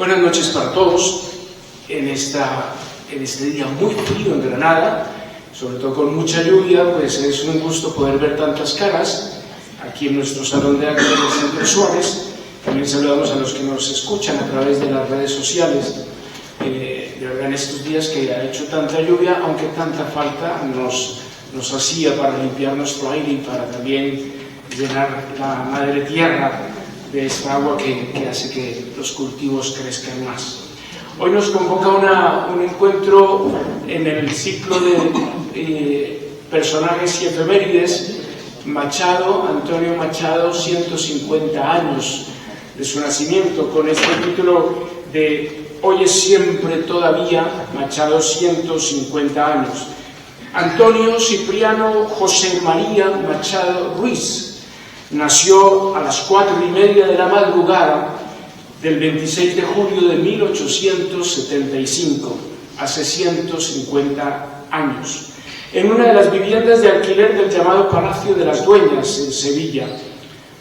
Buenas noches para todos en este día muy frío en Granada, sobre todo con mucha lluvia. Pues es un gusto poder ver tantas caras aquí en nuestro salón de actos del Centro Suárez. También saludamos a los que nos escuchan a través de las redes sociales. De verdad, en estos días que ha hecho tanta lluvia, aunque tanta falta nos hacía para limpiar nuestro aire y para también llenar la madre tierra de esta agua que hace que los cultivos crezcan más. Hoy nos convoca un encuentro en el ciclo de personajes y efemérides. Machado, Antonio Machado, 150 años de su nacimiento, con este título de Hoy es siempre todavía, Machado 150 años. Antonio Cipriano José María Machado Ruiz nació a las 4:30 de la madrugada del 26 de julio de 1875, hace 150 años, en una de las viviendas de alquiler del llamado Palacio de las Dueñas, en Sevilla.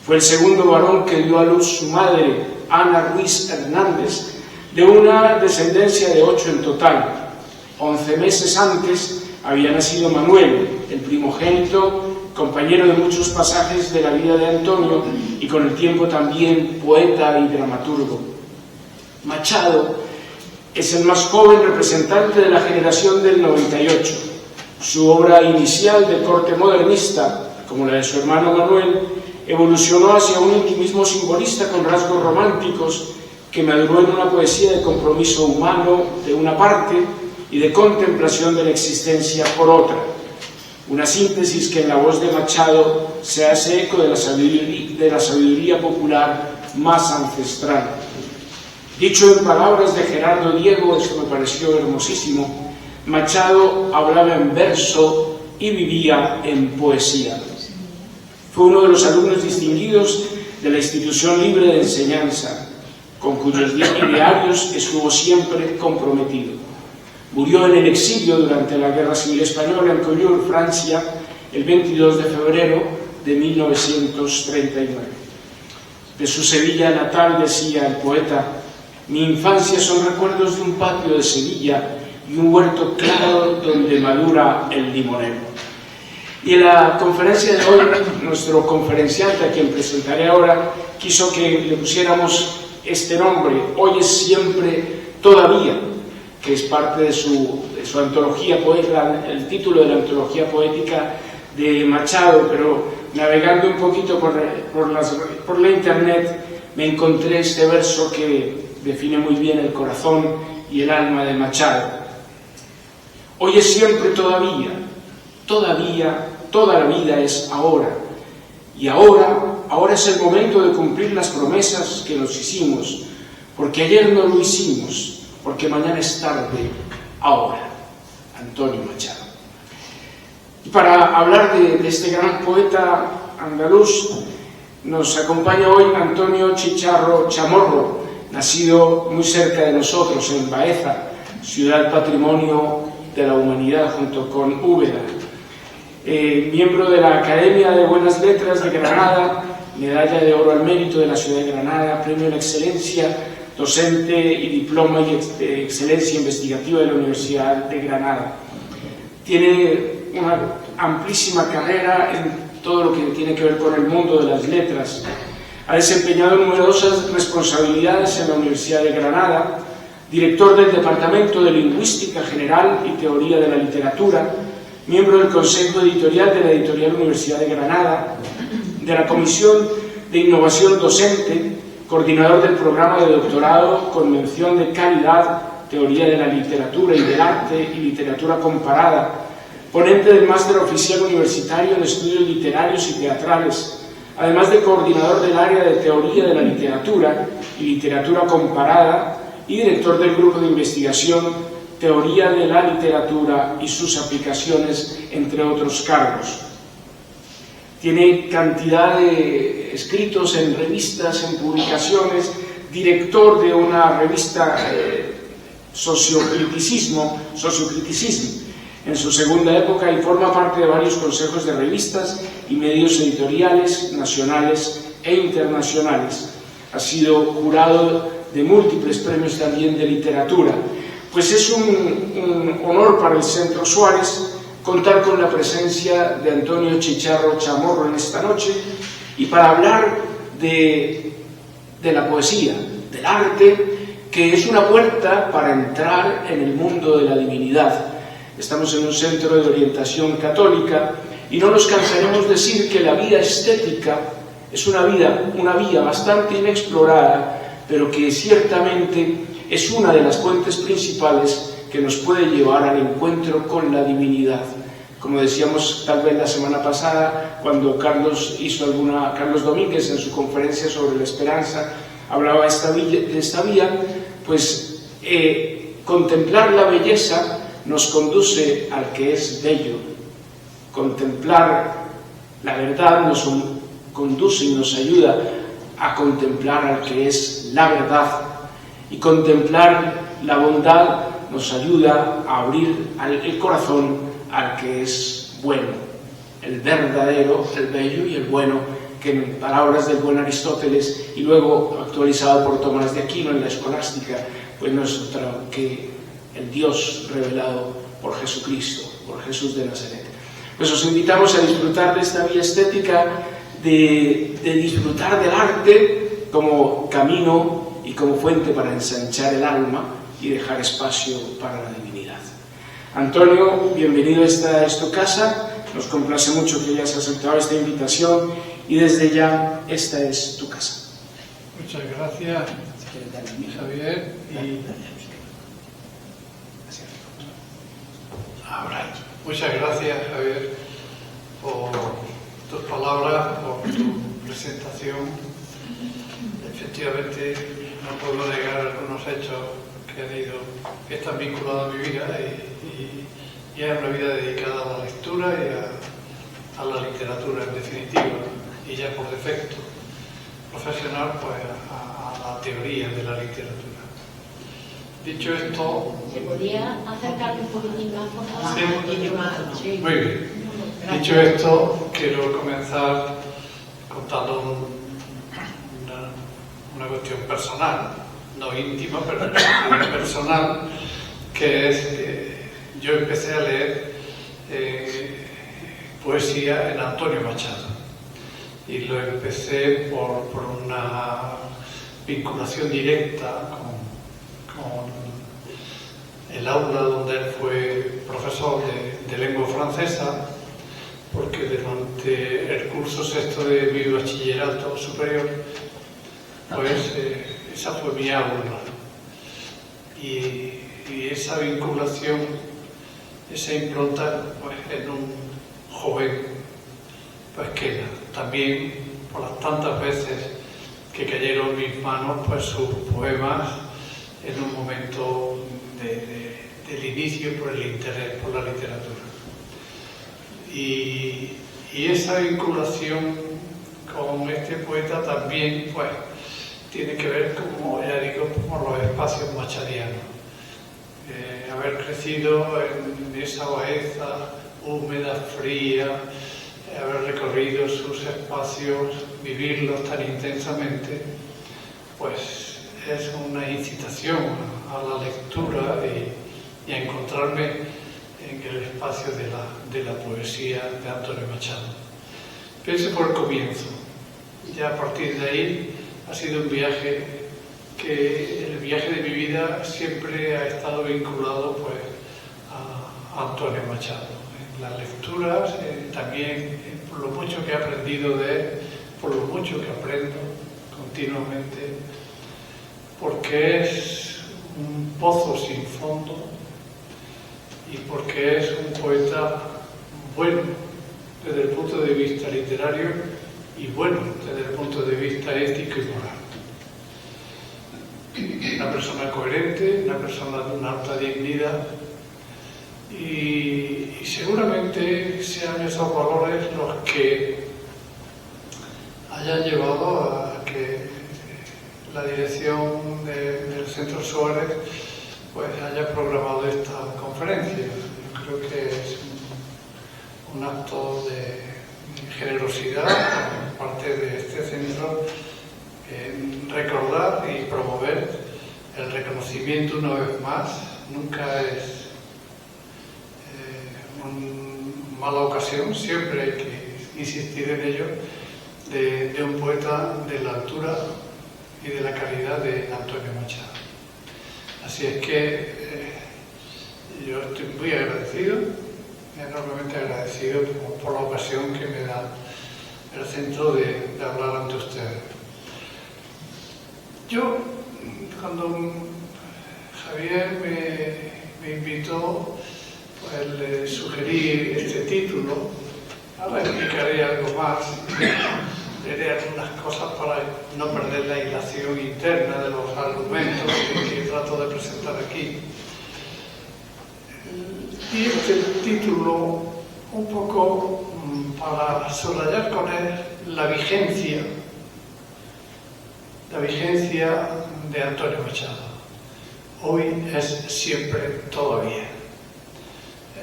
Fue el segundo varón que dio a luz su madre, Ana Ruiz Hernández, de una descendencia de 8 en total. 11 meses antes había nacido Manuel, el primogénito, compañero de muchos pasajes de la vida de Antonio y con el tiempo también poeta y dramaturgo. Machado es el más joven representante de la generación del 98. Su obra inicial de corte modernista, como la de su hermano Manuel, evolucionó hacia un intimismo simbolista con rasgos románticos que maduró en una poesía de compromiso humano de una parte y de contemplación de la existencia por otra. Una síntesis que en la voz de Machado se hace eco de la sabiduría popular más ancestral. Dicho en palabras de Gerardo Diego, esto me pareció hermosísimo: Machado hablaba en verso y vivía en poesía. Fue uno de los alumnos distinguidos de la Institución Libre de Enseñanza, con cuyos idearios estuvo siempre comprometido. Murió en el exilio durante la Guerra Civil Española en Collioure, Francia, el 22 de febrero de 1939. De su Sevilla natal decía el poeta: mi infancia son recuerdos de un patio de Sevilla y un huerto claro donde madura el limonero. Y en la conferencia de hoy, nuestro conferenciante, a quien presentaré ahora, quiso que le pusiéramos este nombre: Hoy es siempre todavía, que es parte de su antología poética, el título de la antología poética de Machado. Pero navegando un poquito por la internet me encontré este verso que define muy bien el corazón y el alma de Machado. Hoy es siempre todavía, todavía, toda la vida es ahora. Y ahora es el momento de cumplir las promesas que nos hicimos, porque ayer no lo hicimos, porque mañana es tarde, ahora. Antonio Machado. Y para hablar de este gran poeta andaluz, nos acompaña hoy Antonio Chicharro Chamorro, nacido muy cerca de nosotros, en Baeza, ciudad patrimonio de la humanidad junto con Úbeda. Miembro de la Academia de Buenas Letras de Granada, medalla de oro al mérito de la ciudad de Granada, premio a la excelencia docente y diploma de excelencia investigativa de la Universidad de Granada. Tiene una amplísima carrera en todo lo que tiene que ver con el mundo de las letras. Ha desempeñado numerosas responsabilidades en la Universidad de Granada, director del Departamento de Lingüística General y Teoría de la Literatura, miembro del Consejo Editorial de la Editorial Universidad de Granada, de la Comisión de Innovación Docente, coordinador del programa de doctorado con mención de calidad, Teoría de la Literatura y del Arte y Literatura Comparada, ponente del Máster Oficial Universitario en Estudios Literarios y Teatrales, además de coordinador del área de Teoría de la Literatura y Literatura Comparada y director del Grupo de Investigación Teoría de la Literatura y sus aplicaciones, entre otros cargos. Tiene cantidad de escritos en revistas, en publicaciones, director de una revista Sociocriticismo, en su segunda época, y forma parte de varios consejos de revistas y medios editoriales nacionales e internacionales. Ha sido jurado de múltiples premios también de literatura. Pues es un honor para el Centro Suárez contar con la presencia de Antonio Chicharro Chamorro en esta noche, y para hablar de la poesía, del arte, que es una puerta para entrar en el mundo de la divinidad. Estamos en un centro de orientación católica y no nos cansaremos de decir que la vía estética es una vía bastante inexplorada, pero que ciertamente es una de las fuentes principales que nos puede llevar al encuentro con la divinidad. Como decíamos tal vez la semana pasada, cuando Carlos Domínguez en su conferencia sobre la esperanza hablaba de esta vía, pues contemplar la belleza nos conduce al que es bello. Contemplar la verdad nos conduce y nos ayuda a contemplar al que es la verdad. Y contemplar la bondad nos ayuda a abrir el corazón al que es bueno, el verdadero, el bello y el bueno, que en palabras del buen Aristóteles y luego actualizado por Tomás de Aquino en la Escolástica, pues no es otra que el Dios revelado por Jesucristo, por Jesús de Nazaret. Pues os invitamos a disfrutar de esta vía estética, de disfrutar del arte como camino y como fuente para ensanchar el alma y dejar espacio para la divinidad. Antonio, bienvenido a esta es tu casa. Nos complace mucho que hayas aceptado esta invitación y desde ya esta es tu casa. Muchas gracias, Javier. Muchas gracias, Javier, por tus palabras, por tu presentación. Efectivamente, no puedo negar algunos hechos que están vinculados a mi vida y es una vida dedicada a la lectura y a la literatura en definitiva, y ya por defecto profesional pues a la teoría de la literatura. Dicho esto... ¿Se podía acercar un poquitín más, por favor? Sí. Un poquillo más, sí. Muy bien. Dicho esto, quiero comenzar contando una cuestión personal, no íntima, pero personal, que es que yo empecé a leer poesía en Antonio Machado, y lo empecé por una vinculación directa con el aula donde él fue profesor de lengua francesa, porque durante el curso sexto de mi bachillerato superior, pues esa fue mi aula, y esa vinculación, esa impronta pues, en un joven pues queda. También por las tantas veces que cayeron en mis manos pues sus poemas en un momento del inicio por el interés por la literatura. Y esa vinculación con este poeta también pues tiene que ver, como ya digo, con los espacios machadianos. Haber crecido en esa Baeza húmeda, fría, haber recorrido sus espacios, vivirlos tan intensamente, pues es una incitación a la lectura y a encontrarme en el espacio de la poesía de Antonio Machado. Piense por el comienzo. Ya a partir de ahí ha sido un viaje que el viaje de mi vida siempre ha estado vinculado pues a Antonio Machado. En las lecturas, también por lo mucho que he aprendido de él, por lo mucho que aprendo continuamente, porque es un pozo sin fondo y porque es un poeta bueno desde el punto de vista literario y bueno desde el punto de vista ético y moral. Una persona coherente, una persona de una alta dignidad, y seguramente sean esos valores los que hayan llevado a que la dirección del Centro Suárez pues haya programado esta conferencia. Yo creo que es un acto de generosidad por parte de este centro en recordar y promover el reconocimiento una vez más nunca es una mala ocasión, siempre hay que insistir en ello, de un poeta de la altura y de la calidad de Antonio Machado. Así es que yo estoy muy agradecido, enormemente agradecido por la ocasión que me da el centro de hablar ante ustedes. Yo, cuando Javier me invitó, pues le sugerí este título. Ahora explicaré algo más, diré algunas cosas para no perder la hilación interna de los argumentos que trato de presentar aquí. Y este título, un poco para subrayar con él la vigencia de Antonio Machado. Hoy es siempre todavía.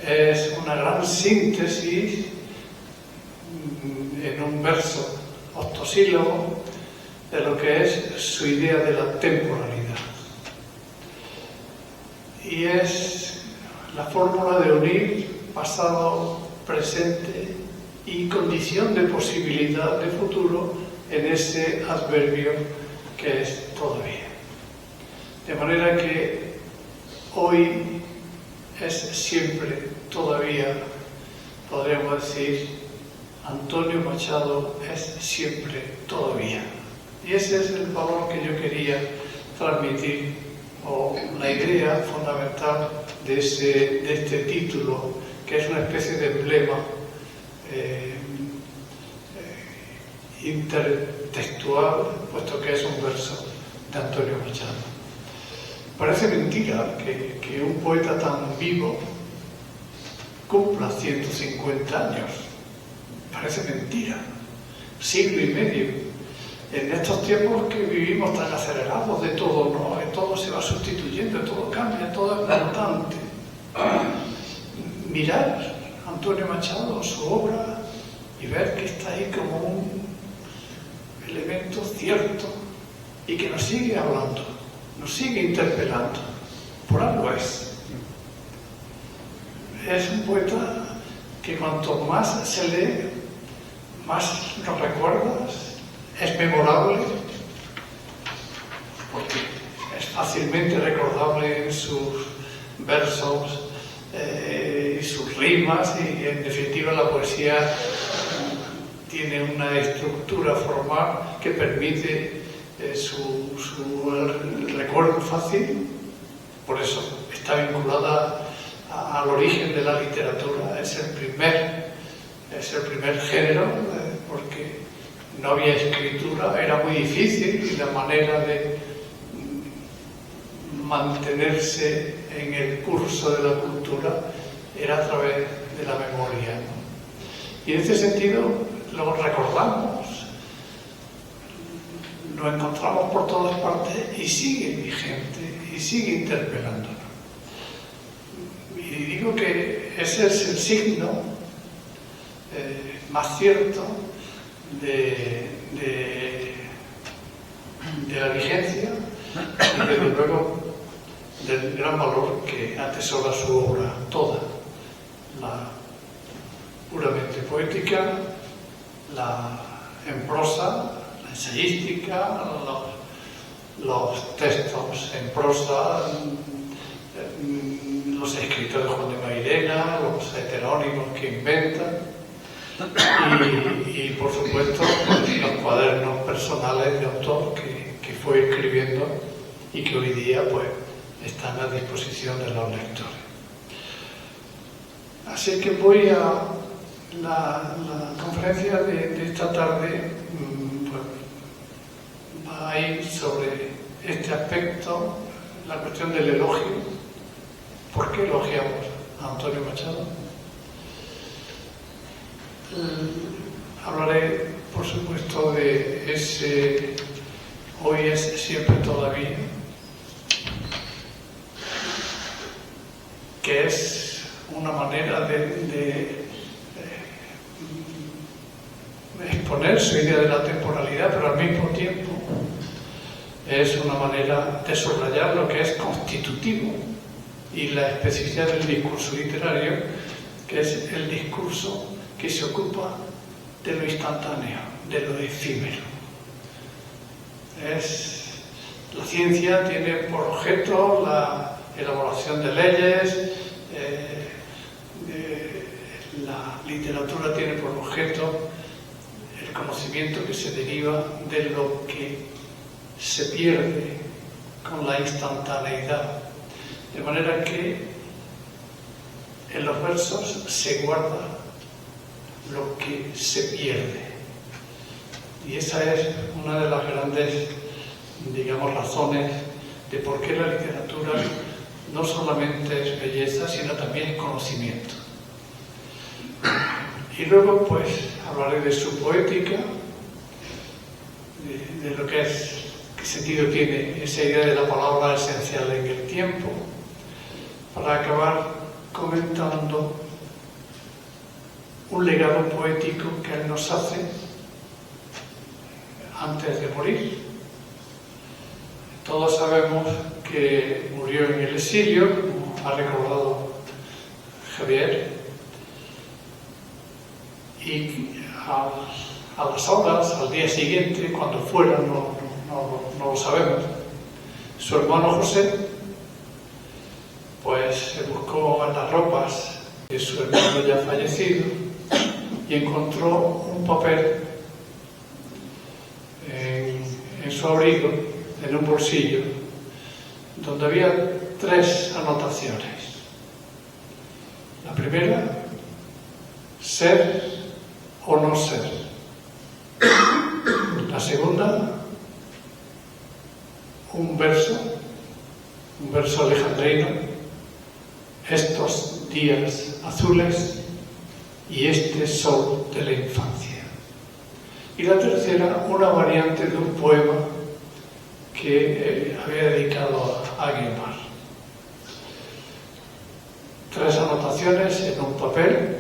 Es una gran síntesis en un verso octosílabo de lo que es su idea de la temporalidad. Y es la fórmula de unir pasado, presente y condición de posibilidad de futuro en ese adverbio que es todavía. De manera que hoy es siempre todavía, podríamos decir, Antonio Machado es siempre todavía. Y ese es el valor que yo quería transmitir, o la idea fundamental de este título, que es una especie de emblema intertextual, puesto que es un verso de Antonio Machado. Parece mentira que un poeta tan vivo cumpla 150 años. Parece mentira. Siglo y medio. En estos tiempos que vivimos tan acelerados de todo, ¿no? Todo se va sustituyendo, todo cambia, todo es mutante. Mirar a Antonio Machado, su obra, y ver que está ahí como un elemento cierto y que nos sigue hablando, nos sigue interpelando. Por algo es. Es un poeta que cuanto más se lee, más nos recuerdas. Es memorable, porque es fácilmente recordable en sus versos y sus rimas, y en definitiva la poesía tiene una estructura formal que permite su recuerdo fácil. Por eso está vinculada al origen de la literatura. Es el primer género, porque no había escritura, era muy difícil, y la manera de mantenerse en el curso de la cultura era a través de la memoria, ¿no? Y en este sentido lo recordamos, lo encontramos por todas partes y sigue vigente y sigue interpelándonos. Y digo que ese es el signo más cierto de la vigencia y desde luego del gran valor que atesora su obra toda, la puramente poética, la en prosa, la ensayística, los textos en prosa, los escritos de Juan de Mairena, los heterónimos que inventan, y por supuesto los cuadernos personales de autor que fue escribiendo y que hoy día pues están a disposición de los lectores. Así que voy a la conferencia de esta tarde, pues, va a ir sobre este aspecto, la cuestión del elogio. ¿Por qué elogiamos a Antonio Machado? Hablaré, por supuesto, de ese hoy es siempre todavía, que es una manera de exponer su idea de la temporalidad, pero al mismo tiempo es una manera de subrayar lo que es constitutivo y la especificidad del discurso literario, que es el discurso que se ocupa de lo instantáneo, de lo efímero. La ciencia tiene por objeto la elaboración de leyes, la literatura tiene por objeto el conocimiento que se deriva de lo que se pierde con la instantaneidad. De manera que en los versos se guarda lo que se pierde. Y esa es una de las grandes, digamos, razones de por qué la literatura no solamente es belleza, sino también es conocimiento. Y luego, pues, hablaré de su poética, de lo que es, qué sentido tiene esa idea de la palabra esencial en el tiempo, para acabar comentando un legado poético que él nos hace antes de morir. Todos sabemos que murió en el exilio, como ha recordado Javier, y a las horas, al día siguiente, cuando fuera, no lo sabemos, su hermano José pues se buscó en las ropas de su hermano ya fallecido y encontró un papel en su abrigo, en un bolsillo, donde había 3 anotaciones. La primera, ser o no ser. La segunda, un verso alejandrino: estos días azules y este sol de la infancia. Y la tercera, una variante de un poema que había dedicado a Guiomar. 3 anotaciones en un papel,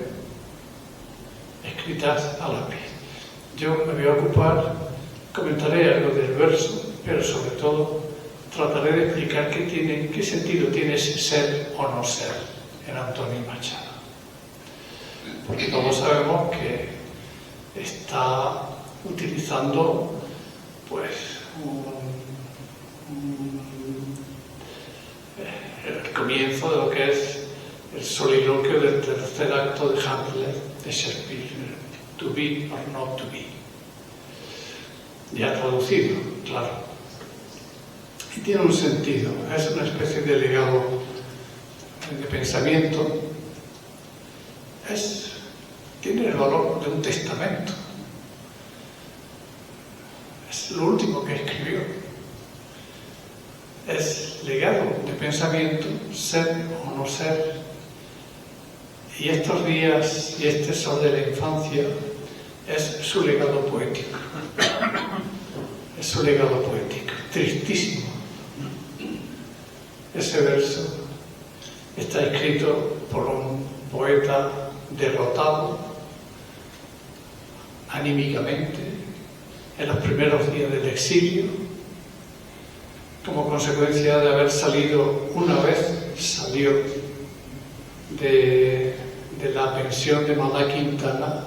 escritas a lápiz. Yo me voy a ocupar, comentaré algo del verso, pero sobre todo trataré de explicar qué sentido tiene ese ser o no ser en Antonio Machado. Porque todos sabemos que está utilizando pues el comienzo de lo que es el soliloquio del tercer acto de Hamlet de Shakespeare, to be or not to be. Ya traducido, claro. Y tiene un sentido, es una especie de legado de pensamiento, tiene el valor de un testamento, es lo último que escribió, es legado de pensamiento, ser o no ser. Y estos días y este sol de la infancia es su legado poético, es su legado poético, tristísimo. Ese verso está escrito por un poeta derrotado anímicamente en los primeros días del exilio, como consecuencia de haber salido salió de la pensión de Madá Quintana,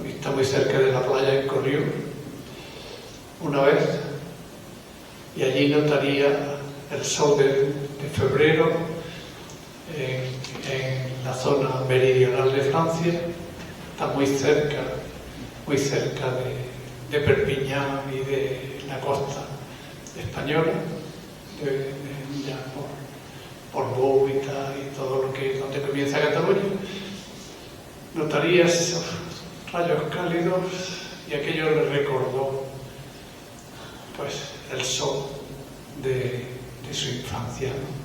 que está muy cerca de la playa en Corrió, y allí notaría el sol de febrero en la zona meridional de Francia. Está muy cerca de Perpiñán y de la costa española, ya por Bóvita y todo lo que donde comienza Cataluña. Notaría esos rayos cálidos y aquello le recordó pues el sol de su infancia, ¿no?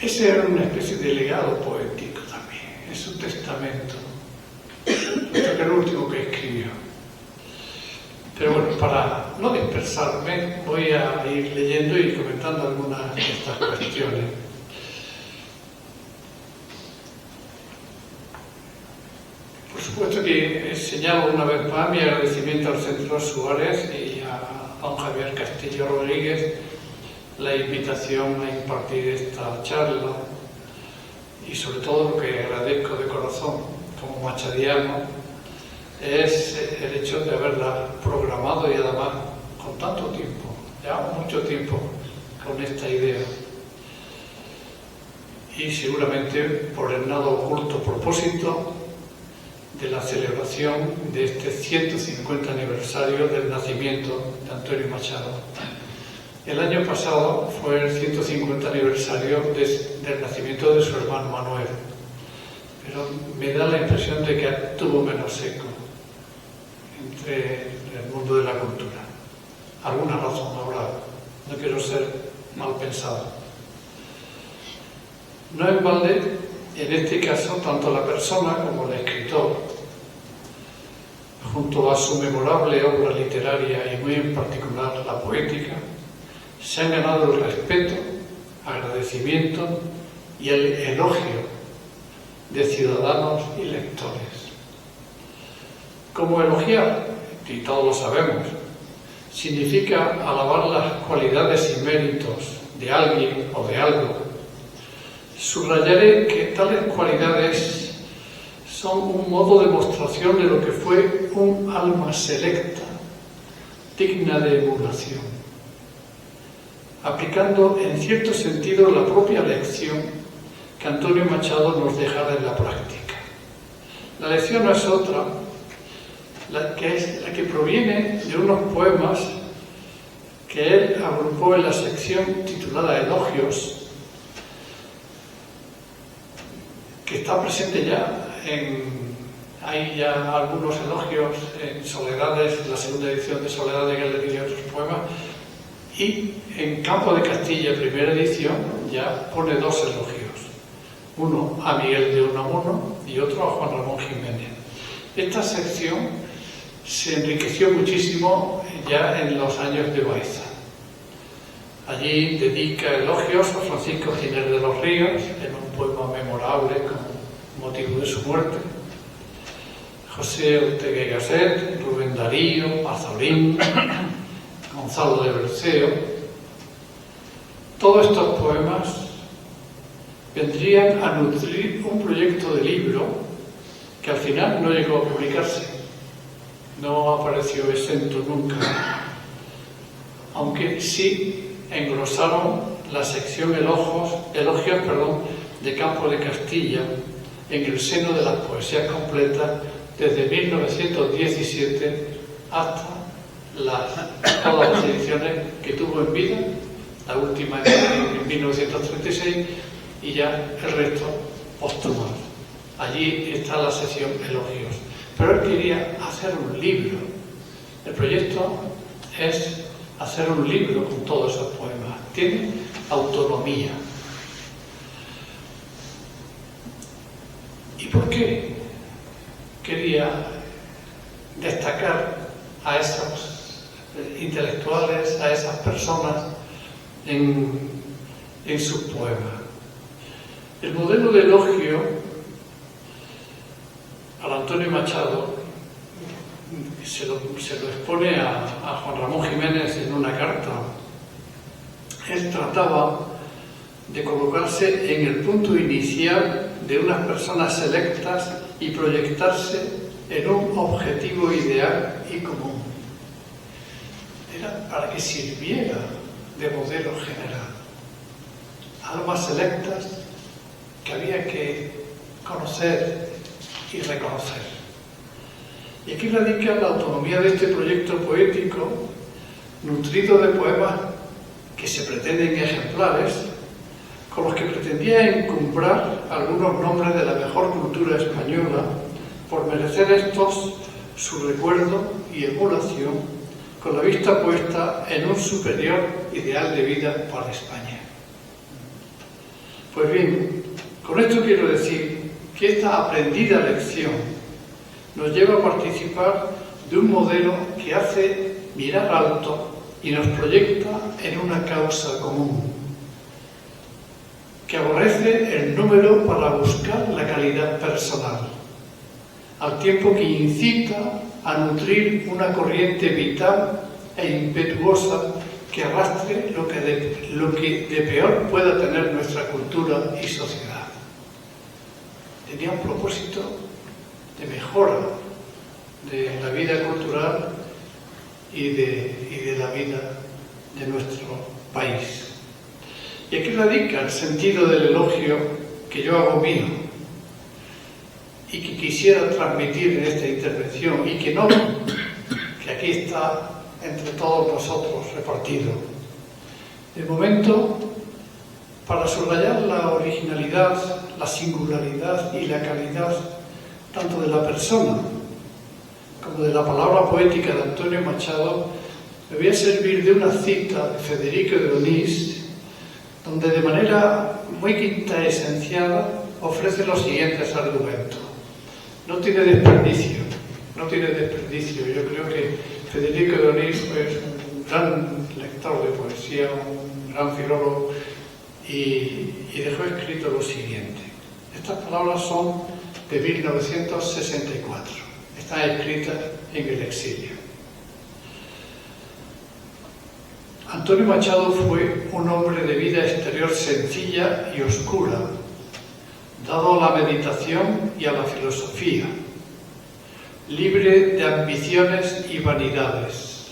Ese era una especie de legado poético también, es un testamento, esto que es lo último que escribió. Pero bueno, para no dispersarme, voy a ir leyendo y comentando algunas de estas cuestiones. Por supuesto que señalo una vez más mi agradecimiento al Centro Suárez y a don Javier Castillo Rodríguez la invitación a impartir esta charla, y sobre todo lo que agradezco de corazón como machadiano es el hecho de haberla programado y además con tanto tiempo, ya mucho tiempo, con esta idea. Y seguramente por el nada oculto propósito de la celebración de este 150 aniversario del nacimiento de Antonio Machado. El año pasado fue el 150 aniversario del nacimiento de su hermano Manuel, pero me da la impresión de que tuvo menos eco entre el mundo de la cultura. Alguna razón habrá, no quiero ser mal pensado. No en balde, en este caso, tanto la persona como el escritor, junto a su memorable obra literaria y muy en particular la poética, se han ganado el respeto, agradecimiento y el elogio de ciudadanos y lectores. Como elogiar, y todos lo sabemos, significa alabar las cualidades y méritos de alguien o de algo. Subrayaré que tales cualidades son un modo de demostración de lo que fue un alma selecta, digna de emulación, aplicando en cierto sentido la propia lección que Antonio Machado nos dejara en la práctica. La lección no es otra, la que proviene de unos poemas que él agrupó en la sección titulada Elogios, que está presente ya hay ya algunos elogios en Soledades, la segunda edición de Soledades que él tenía otros poemas, y en Campo de Castilla, primera edición, ya pone dos elogios, uno a Miguel de Unamuno y otro a Juan Ramón Jiménez. Esta sección se enriqueció muchísimo ya en los años de Baeza. Allí dedica elogios a Francisco Giner de los Ríos, en un poema memorable con motivo de su muerte, José Ortega y Gasset, Rubén Darío, Pazorín, Gonzalo de Berceo. Todos estos poemas vendrían a nutrir un proyecto de libro que al final no llegó a publicarse, no apareció exento nunca, aunque sí engrosaron la sección elogios de Campo de Castilla en el seno de las poesías completas desde 1917 hasta todas las ediciones que tuvo en vida, la última en 1936 y ya el resto póstumas. Allí está la sección elogios. Pero él quería hacer un libro. El proyecto es hacer un libro con todos esos poemas. Tiene autonomía. ¿Y por qué quería destacar a esos intelectuales, a esas personas en sus poemas? El modelo de elogio al Antonio Machado se lo expone a Juan Ramón Jiménez en una carta. Él trataba de colocarse en el punto inicial de unas personas selectas y proyectarse en un objetivo ideal y común. Era para que sirviera de modelo general. Almas selectas que había que conocer y reconocer. Y aquí radica la autonomía de este proyecto poético, nutrido de poemas que se pretenden ejemplares, con los que pretendía encumbrar algunos nombres de la mejor cultura española, por merecer estos su recuerdo y emulación, con la vista puesta en un superior ideal de vida para España. Pues bien, con esto quiero decir que esta aprendida lección nos lleva a participar de un modelo que hace mirar alto y nos proyecta en una causa común, que aborrece el número para buscar la calidad personal, al tiempo que incita a nutrir una corriente vital e impetuosa que arrastre lo que de peor pueda tener nuestra cultura y sociedad. Tenía un propósito de mejora de la vida cultural y de la vida de nuestro país. Y aquí radica el sentido del elogio que yo hago mío y que quisiera transmitir en esta intervención y que aquí está entre todos nosotros repartido. De momento, para subrayar la originalidad, la singularidad y la calidad tanto de la persona como de la palabra poética de Antonio Machado, me voy a servir de una cita de Federico de Onís, donde de manera muy quintaesenciada ofrece los siguientes argumentos. No tiene desperdicio. Yo creo que Federico de Onís es un gran lector de poesía, un gran filólogo, y dejó escrito lo siguiente. Estas palabras son de 1964. Están escritas en el exilio. Antonio Machado fue un hombre de vida exterior sencilla y oscura, dado a la meditación y a la filosofía, libre de ambiciones y vanidades,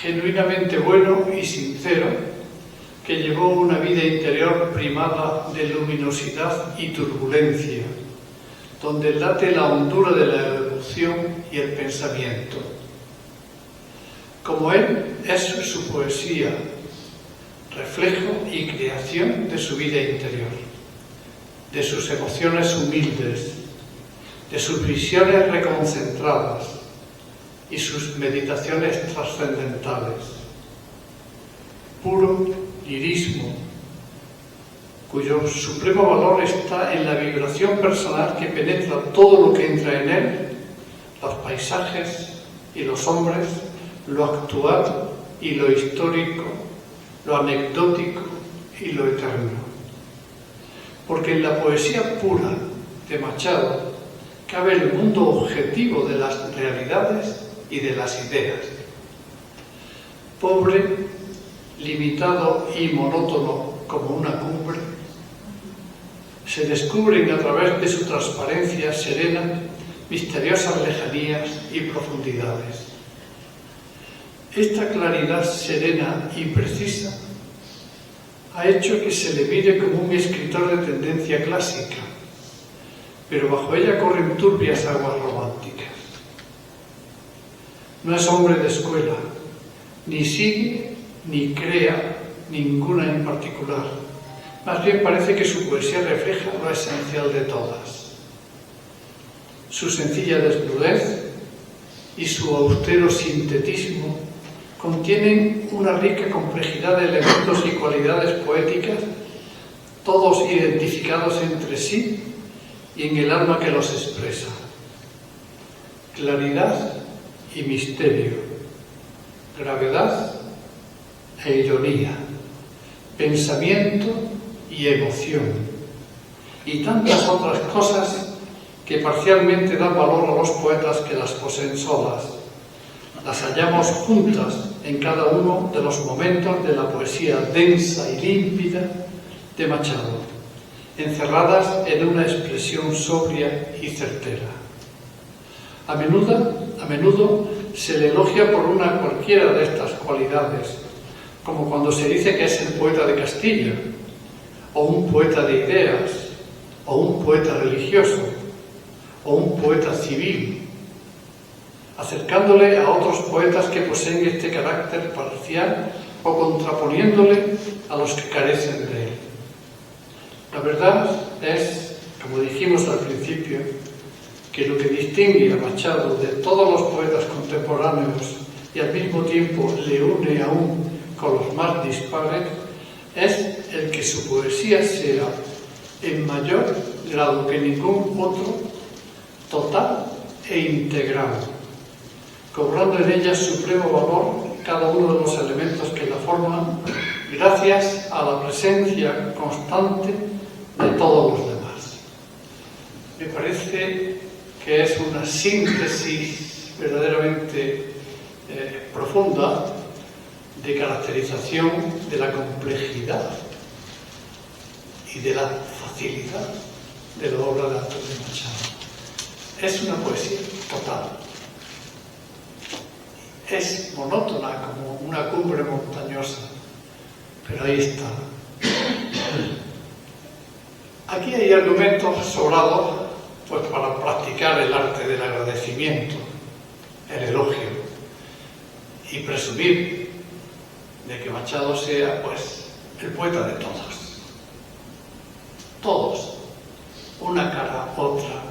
genuinamente bueno y sincero, que llevó una vida interior primada de luminosidad y turbulencia, donde late la hondura de la emoción y el pensamiento. Como él, es su poesía, reflejo y creación de su vida interior, de sus emociones humildes, de sus visiones reconcentradas y sus meditaciones trascendentales. Puro lirismo, cuyo supremo valor está en la vibración personal que penetra todo lo que entra en él, los paisajes y los hombres, lo actual y lo histórico, lo anecdótico y lo eterno. Porque en la poesía pura de Machado cabe el mundo objetivo de las realidades y de las ideas. Pobre, limitado y monótono como una cumbre, se descubren a través de su transparencia serena misteriosas lejanías y profundidades. Esta claridad serena y precisa ha hecho que se le mire como un escritor de tendencia clásica, pero bajo ella corren turbias aguas románticas. No es hombre de escuela, ni sigue ni crea ninguna en particular. Más bien parece que su poesía refleja lo esencial de todas. Su sencilla desnudez y su austero sintetismo contienen una rica complejidad de elementos y cualidades poéticas, todos identificados entre sí y en el alma que los expresa. Claridad y misterio, gravedad e ironía, pensamiento y emoción, y tantas otras cosas que parcialmente dan valor a los poetas que las poseen solas. Las hallamos juntas en cada uno de los momentos de la poesía densa y límpida de Machado, encerradas en una expresión sobria y certera. A menudo se le elogia por una cualquiera de estas cualidades, como cuando se dice que es el poeta de Castilla, o un poeta de ideas, o un poeta religioso, o un poeta civil, acercándole a otros poetas que poseen este carácter parcial o contraponiéndole a los que carecen de él. La verdad es, como dijimos al principio, que lo que distingue a Machado de todos los poetas contemporáneos y al mismo tiempo le une aún con los más dispares es el que su poesía sea en mayor grado que ningún otro total e integral, cobrando en ella supremo valor cada uno de los elementos que la forman gracias a la presencia constante de todos los demás. Me parece que es una síntesis verdaderamente profunda de caracterización de la complejidad y de la facilidad de la obra de Antonio Machado. Es una poesía total. Es monótona como una cumbre montañosa, pero ahí está. Aquí hay argumentos sobrados pues, para practicar el arte del agradecimiento, el elogio, y presumir de que Machado sea pues, el poeta de todos. Todos, una cara, otra,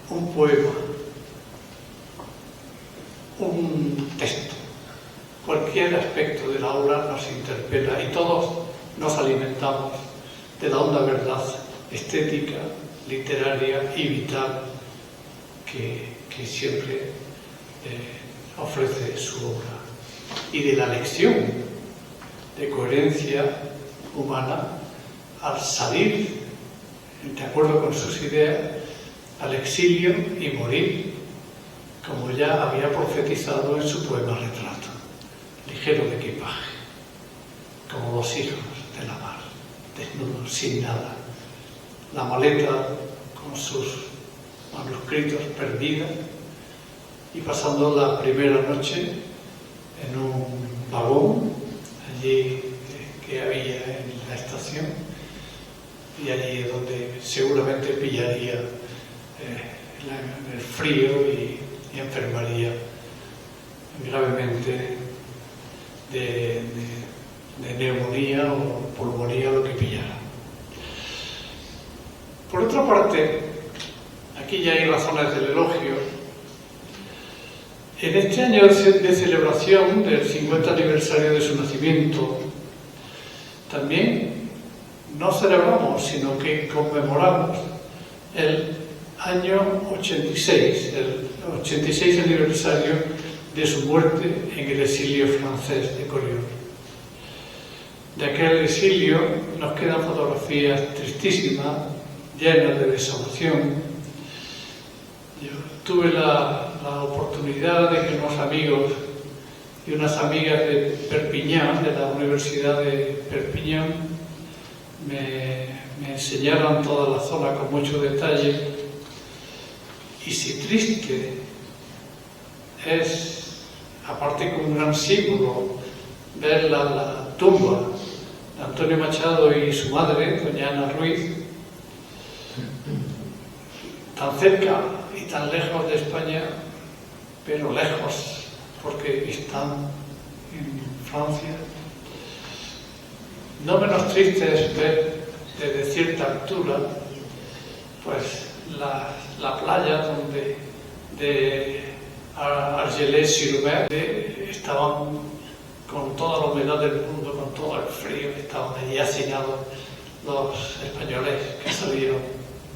un poema, un texto. Cualquier aspecto de la obra nos interpela y todos nos alimentamos de la honda verdad estética, literaria y vital que siempre ofrece su obra, y de la lección de coherencia humana al salir, de acuerdo con sus ideas, al exilio y morir, como ya había profetizado en su poema Retrato, ligero de equipaje, como los hijos de la mar, desnudos, sin nada, la maleta con sus manuscritos perdida y pasando la primera noche en un vagón allí que había en la estación, y allí es donde seguramente pillaría el frío y enfermaría gravemente de neumonía o pulmonía, lo que pillara. Por otra parte, aquí ya hay razones del elogio. En este año de celebración del 50 aniversario de su nacimiento, también no celebramos, sino que conmemoramos el año 86, el 86 aniversario de su muerte en el exilio francés de Coriol. De aquel exilio nos quedan fotografías tristísimas, llenas de desolación. Yo tuve la oportunidad de que unos amigos y unas amigas de Perpiñán, de la Universidad de Perpiñán, me enseñaron toda la zona con mucho detalle. Y si triste es, aparte con un gran símbolo, ver la tumba de Antonio Machado y su madre, doña Ana Ruiz, tan cerca y tan lejos de España, pero lejos porque están en Francia. No menos triste es ver desde cierta altura pues la playa donde de Argelès-sur-Mer estaban con toda la humedad del mundo, con todo el frío, estaban allí hacinados los españoles que salieron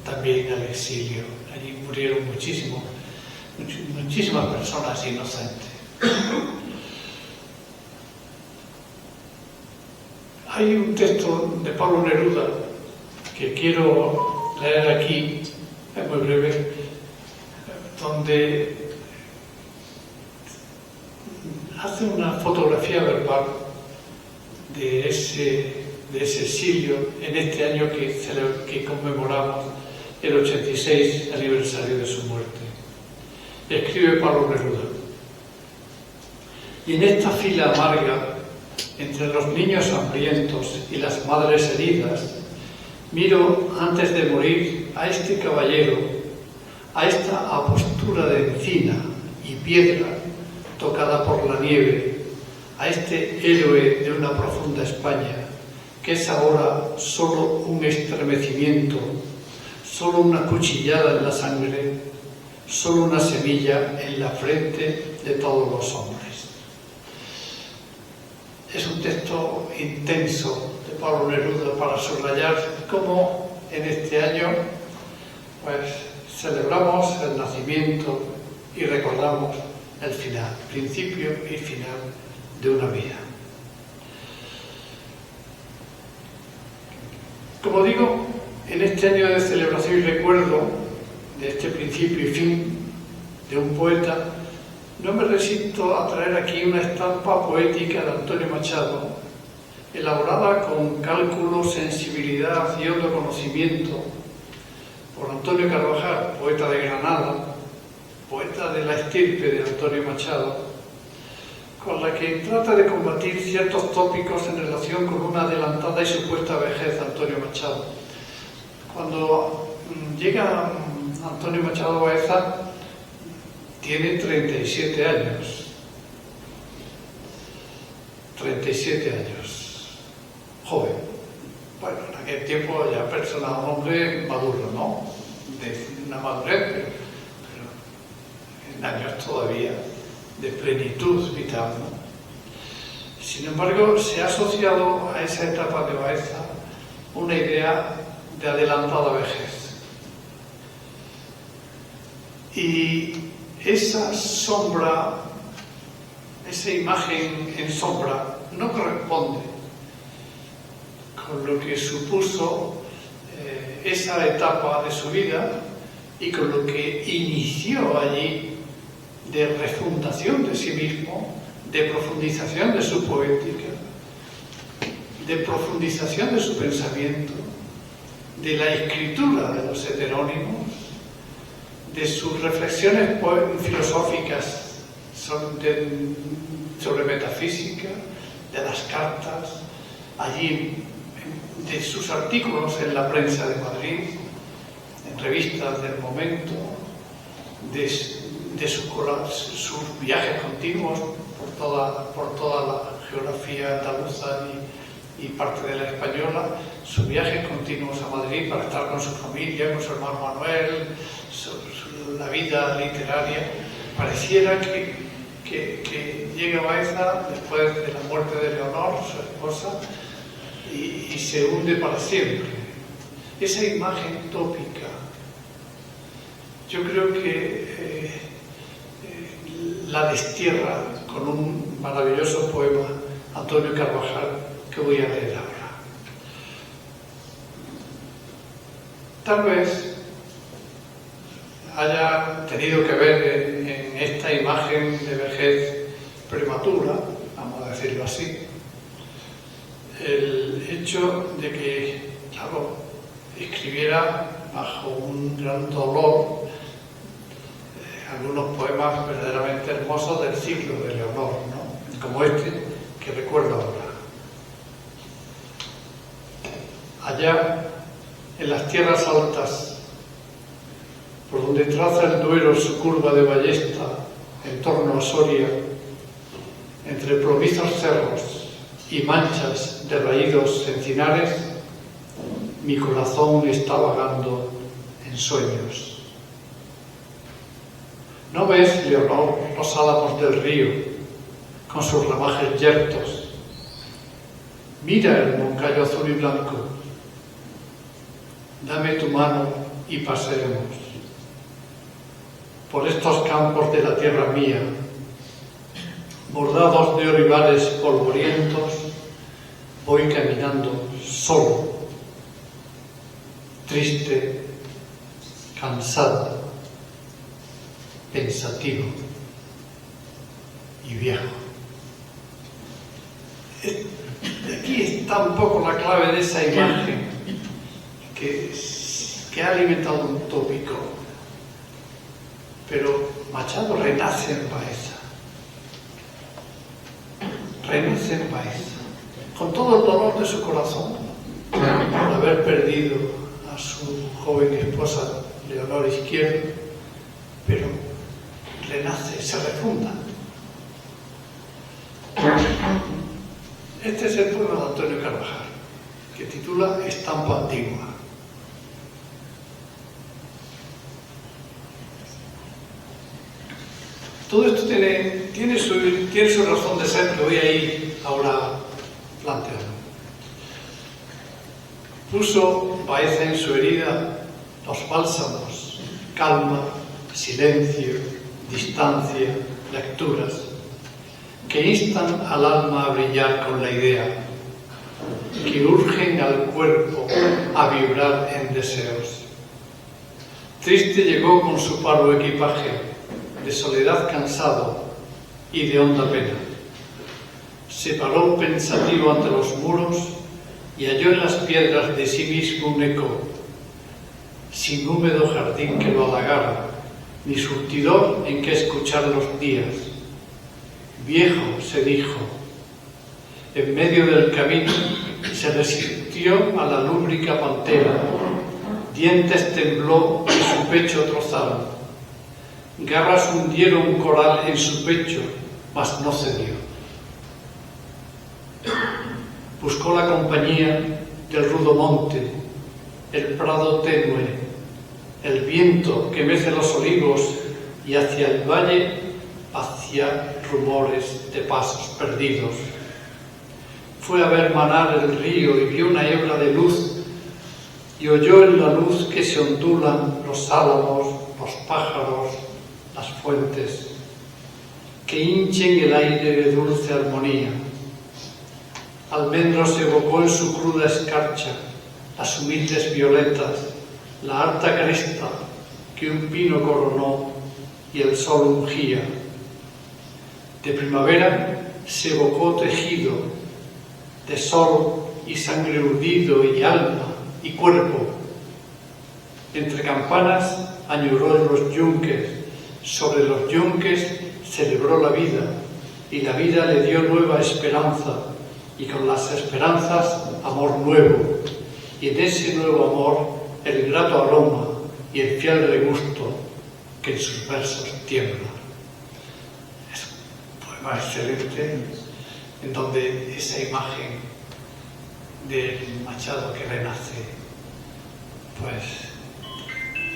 también al exilio. Allí murieron muchísimas personas inocentes. Hay un texto de Pablo Neruda que quiero leer aquí, es muy breve, donde hace una fotografía verbal de ese exilio en este año que conmemoramos el 86 aniversario de su muerte. Escribe Pablo Neruda: y en esta fila amarga, entre los niños hambrientos y las madres heridas, miro antes de morir a este caballero, a esta apostura de encina y piedra tocada por la nieve, a este héroe de una profunda España, que es ahora solo un estremecimiento, solo una cuchillada en la sangre, solo una semilla en la frente de todos los hombres. Es un texto intenso de Pablo Neruda para subrayar cómo en este año pues celebramos el nacimiento y recordamos el final, principio y final de una vida. Como digo, en este año de celebración y recuerdo de este principio y fin de un poeta, no me resisto a traer aquí una estampa poética de Antonio Machado, elaborada con cálculo, sensibilidad y hondo conocimiento por Antonio Carvajal, poeta de Granada, poeta de la estirpe de Antonio Machado, con la que trata de combatir ciertos tópicos en relación con una adelantada y supuesta vejez de Antonio Machado. Cuando llega Antonio Machado Baeza, tiene 37 años. 37 años. Joven. Bueno, en aquel tiempo ya persona, un hombre maduro, ¿no? De una madurez, pero en años todavía de plenitud vital, ¿no? Sin embargo, se ha asociado a esa etapa de Baeza una idea de adelantada vejez. Y esa sombra, esa imagen en sombra, no corresponde con lo que supuso esa etapa de su vida y con lo que inició allí de refundación de sí mismo, de profundización de su poética, de profundización de su pensamiento, de la escritura de los heterónimos, de sus reflexiones filosóficas sobre metafísica, de las cartas, allí, de sus artículos en la prensa de Madrid, en revistas del momento, de sus viajes continuos por toda la geografía andaluza y parte de la española, sus viajes continuos a Madrid para estar con su familia, con su hermano Manuel, la vida literaria. Pareciera que llega Baeza después de la muerte de Leonor, su esposa, y se hunde para siempre. Esa imagen tópica, yo creo que la destierra con un maravilloso poema, Antonio Carvajal, que voy a leer ahora. Tal vez haya tenido que ver en esta imagen de vejez prematura, vamos a decirlo así, el hecho de que, claro, escribiera bajo un gran dolor algunos poemas verdaderamente hermosos del ciclo de Leonor, ¿no? Como este que recuerdo ahora. Allá, en las tierras altas, por donde traza el Duero su curva de ballesta en torno a Soria, entre plomizos cerros y manchas de raídos encinares, mi corazón está vagando en sueños. ¿No ves, Leonor, los álamos del río con sus ramajes yertos? Mira el moncayo azul y blanco. Dame tu mano y paseemos por estos campos de la tierra mía, bordados de olivares polvorientos. Voy caminando solo, triste, cansado, pensativo y viejo. Aquí está un poco la clave de esa imagen que ha alimentado un tópico. Pero Machado renace en Baeza. Renace en Baeza, con todo el dolor de su corazón por haber perdido a su joven esposa Leonor Izquierdo, pero renace, se refunda. Este es el poema de Antonio Carvajal, que titula Estampa Antigua. Todo esto tiene su razón de ser, que voy a ir ahora planteando. Puso Baeza en su herida los bálsamos, calma, silencio, distancia, lecturas, que instan al alma a brillar con la idea, que urgen al cuerpo a vibrar en deseos. Triste llegó con su parvo equipaje, de soledad cansado, y de honda pena. Se paró pensativo ante los muros y halló en las piedras de sí mismo un eco, sin húmedo jardín que lo halagara, ni surtidor en que escuchar los días. Viejo, se dijo, en medio del camino se resistió a la lúbrica pantera, dientes tembló y su pecho trozaron, garras hundieron un coral en su pecho, mas no cedió. Buscó la compañía del rudo monte, el prado tenue, el viento que mece los olivos y hacia el valle hacia rumores de pasos perdidos. Fue a ver manar el río y vio una hebra de luz y oyó en la luz que se ondulan los álamos, los pájaros, las fuentes, que hinchen el aire de dulce armonía. Almendros evocó en su cruda escarcha las humildes violetas, la alta cresta que un pino coronó y el sol ungía. De primavera se evocó tejido de sol y sangre urdido y alma y cuerpo. Entre campanas añoró en los yunques, sobre los yunques celebró la vida y la vida le dio nueva esperanza y con las esperanzas amor nuevo y en ese nuevo amor el grato aroma y el fiel regusto que en sus versos tiembla. Es un poema excelente en donde esa imagen del Machado que renace, pues,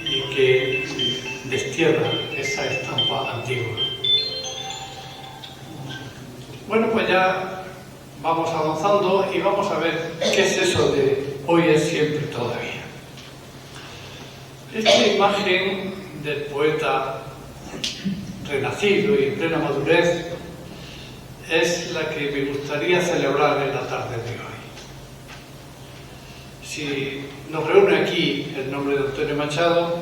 y que destierra esa estampa antigua. Bueno, pues ya vamos avanzando y vamos a ver qué es eso de hoy es siempre todavía. Esta imagen del poeta renacido y en plena madurez es la que me gustaría celebrar en la tarde de hoy. Si nos reúne aquí el nombre de Antonio Machado,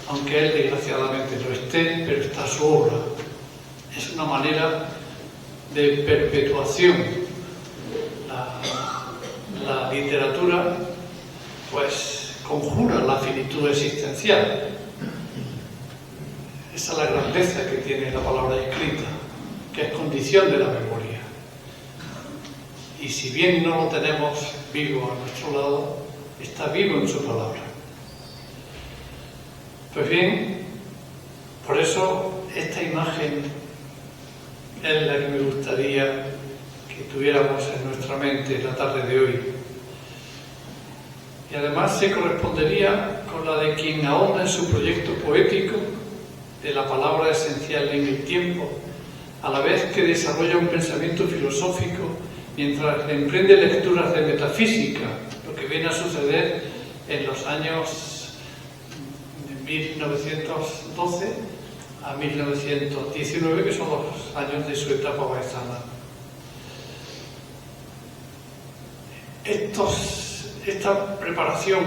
aunque él desgraciadamente no esté, pero está su obra, es una manera de perpetuación. La literatura, pues, conjura la finitud existencial. Esa es la grandeza que tiene la palabra escrita, que es condición de la memoria. Y si bien no lo tenemos vivo a nuestro lado, está vivo en su palabra. Pues bien, por eso esta imagen es la que me gustaría que tuviéramos en nuestra mente la tarde de hoy. Y además se correspondería con la de quien ahonda en su proyecto poético de la palabra esencial en el tiempo, a la vez que desarrolla un pensamiento filosófico mientras emprende lecturas de metafísica, lo que viene a suceder en los años de 1912 a 1919, que son los años de su etapa maestranal. Esta preparación,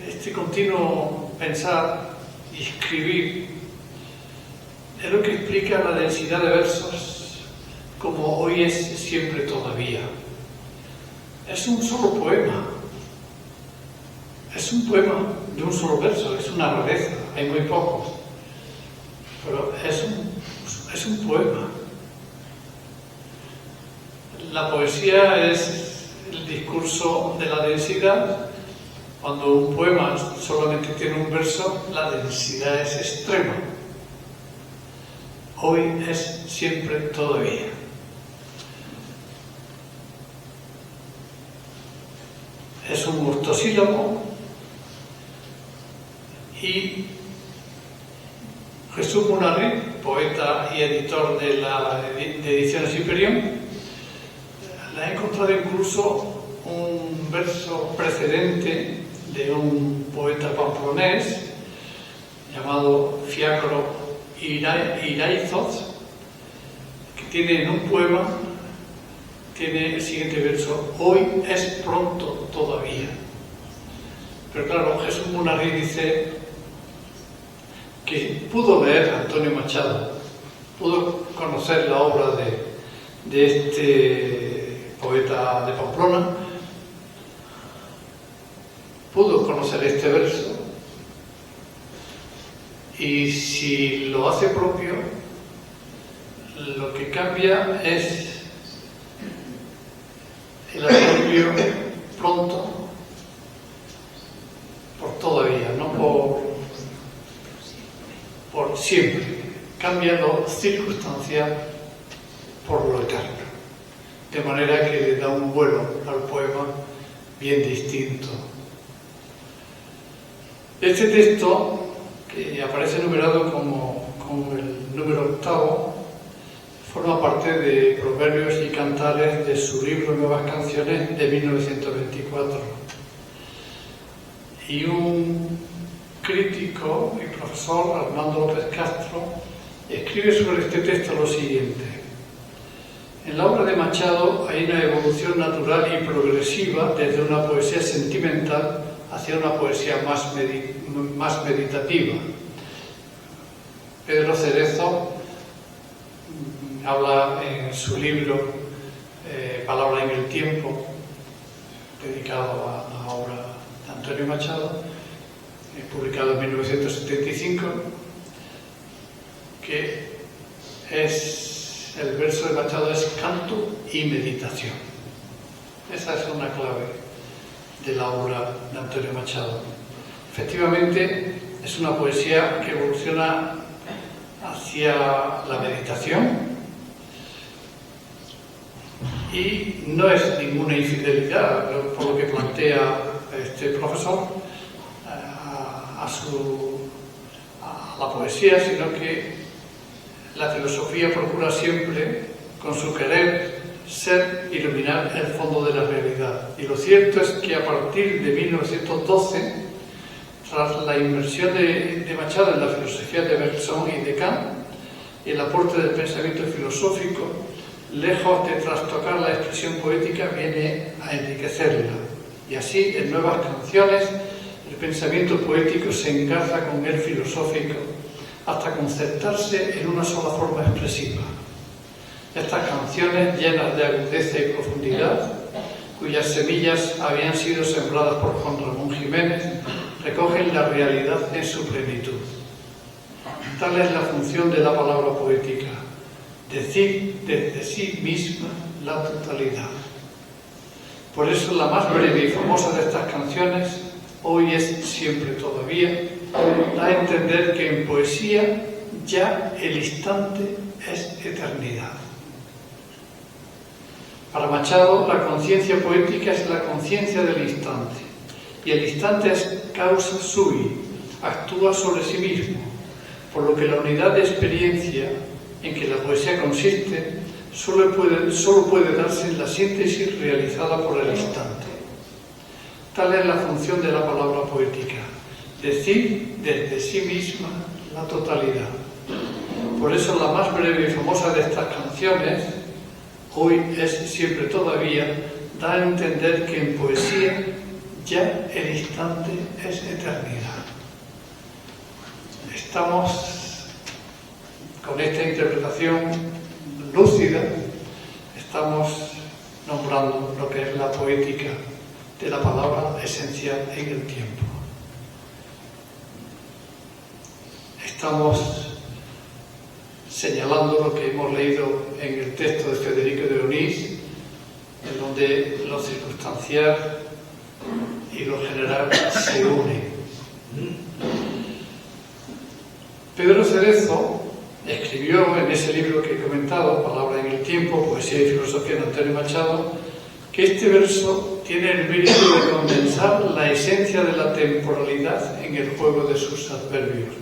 este continuo pensar y escribir es lo que explica la densidad de versos como hoy es siempre todavía. Es un solo poema, es un poema de un solo verso, es una rareza, hay muy pocos, pero es un poema. La poesía es el discurso de la densidad. Cuando un poema solamente tiene un verso, la densidad es extrema. Hoy es siempre todavía. Es un octosílabo y Jesús Munarriz, poeta y editor de Ediciones Hiperión, la he encontrado incluso un verso precedente de un poeta pamplonés llamado Fiacro Iraizoz, que tiene en un poema, tiene el siguiente verso: hoy es pronto todavía. Pero claro, Jesús Munarriz dice: que pudo leer Antonio Machado, pudo conocer la obra de este poeta de Pamplona, pudo conocer este verso, y si lo hace propio, lo que cambia es el adverbio pronto por todavía, no por siempre. Cambia lo circunstancial por lo eterno, de manera que le da un vuelo al poema bien distinto. Este texto, que aparece numerado como el número 8, forma parte de Proverbios y Cantares de su libro Nuevas Canciones de 1924. Y un crítico y profesor, Armando López Castro, escribe sobre este texto lo siguiente: en la obra de Machado hay una evolución natural y progresiva desde una poesía sentimental hacia una poesía más meditativa. Pedro Cerezo habla en su libro Palabra en el tiempo, dedicado a la obra de Antonio Machado, publicado en 1975, que el verso de Machado es canto y meditación. Esa es una clave de la obra de Antonio Machado. Efectivamente, es una poesía que evoluciona hacia la meditación, y no es ninguna infidelidad, por lo que plantea este profesor, a la poesía, sino que la filosofía procura siempre, con su querer ser, iluminar el fondo de la realidad. Y lo cierto es que a partir de 1912, tras la inmersión de Machado en la filosofía de Bergson y de Kant, y el aporte del pensamiento filosófico, lejos de trastocar la expresión poética, viene a enriquecerla. Y así, en Nuevas Canciones, el pensamiento poético se engarza con el filosófico hasta concertarse en una sola forma expresiva. Estas canciones, llenas de agudeza y profundidad, cuyas semillas habían sido sembradas por Juan Ramón Jiménez, recogen la realidad en su plenitud. Tal es la función de la palabra poética: decir desde sí misma la totalidad. Por eso la más breve y famosa de estas canciones, Hoy es siempre todavía, da a entender que en poesía ya el instante es eternidad. Para Machado, la conciencia poética es la conciencia del instante, y el instante es causa sui, actúa sobre sí mismo, por lo que la unidad de experiencia en que la poesía consiste solo puede darse en la síntesis realizada por el instante. Tal es la función de la palabra poética: decir desde sí misma la totalidad. Por eso la más breve y famosa de estas canciones, Hoy es siempre todavía, da a entender que en poesía ya el instante es eternidad. Estamos con esta interpretación lúcida, estamos nombrando lo que es la poética de la palabra esencial en el tiempo. Estamos señalando lo que hemos leído en el texto de Federico de Onís, en donde lo circunstancial y lo general se unen. Pedro Cerezo escribió en ese libro que he comentado, Palabra en el tiempo, poesía y filosofía de Antonio Machado, que este verso tiene el mérito de condensar la esencia de la temporalidad en el juego de sus adverbios.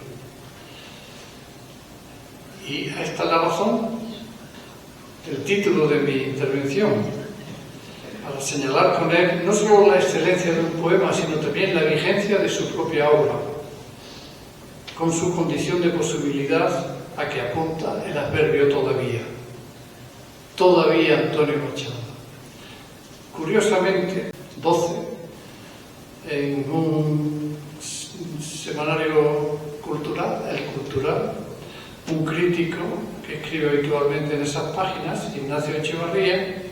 Y esta es la razón del título de mi intervención, para señalar con él no solo la excelencia de un poema, sino también la vigencia de su propia obra, con su condición de posibilidad a que apunta el adverbio todavía. Todavía Antonio Machado. Curiosamente, 12, en un semanario cultural, El Cultural, un crítico que escribe habitualmente en esas páginas, Ignacio Echevarría,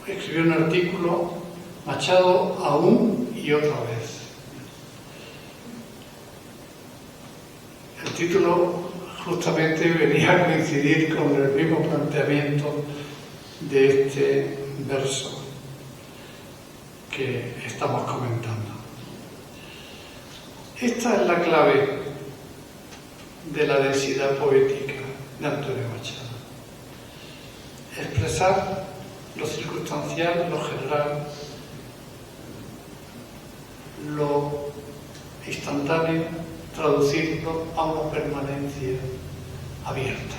escribió un artículo, Machado aún y otra vez. El título justamente venía a coincidir con el mismo planteamiento de este verso que estamos comentando. Esta es la clave de la densidad poética de Antonio Machado. Expresar lo circunstancial, lo general, lo instantáneo, traducirlo a una permanencia abierta.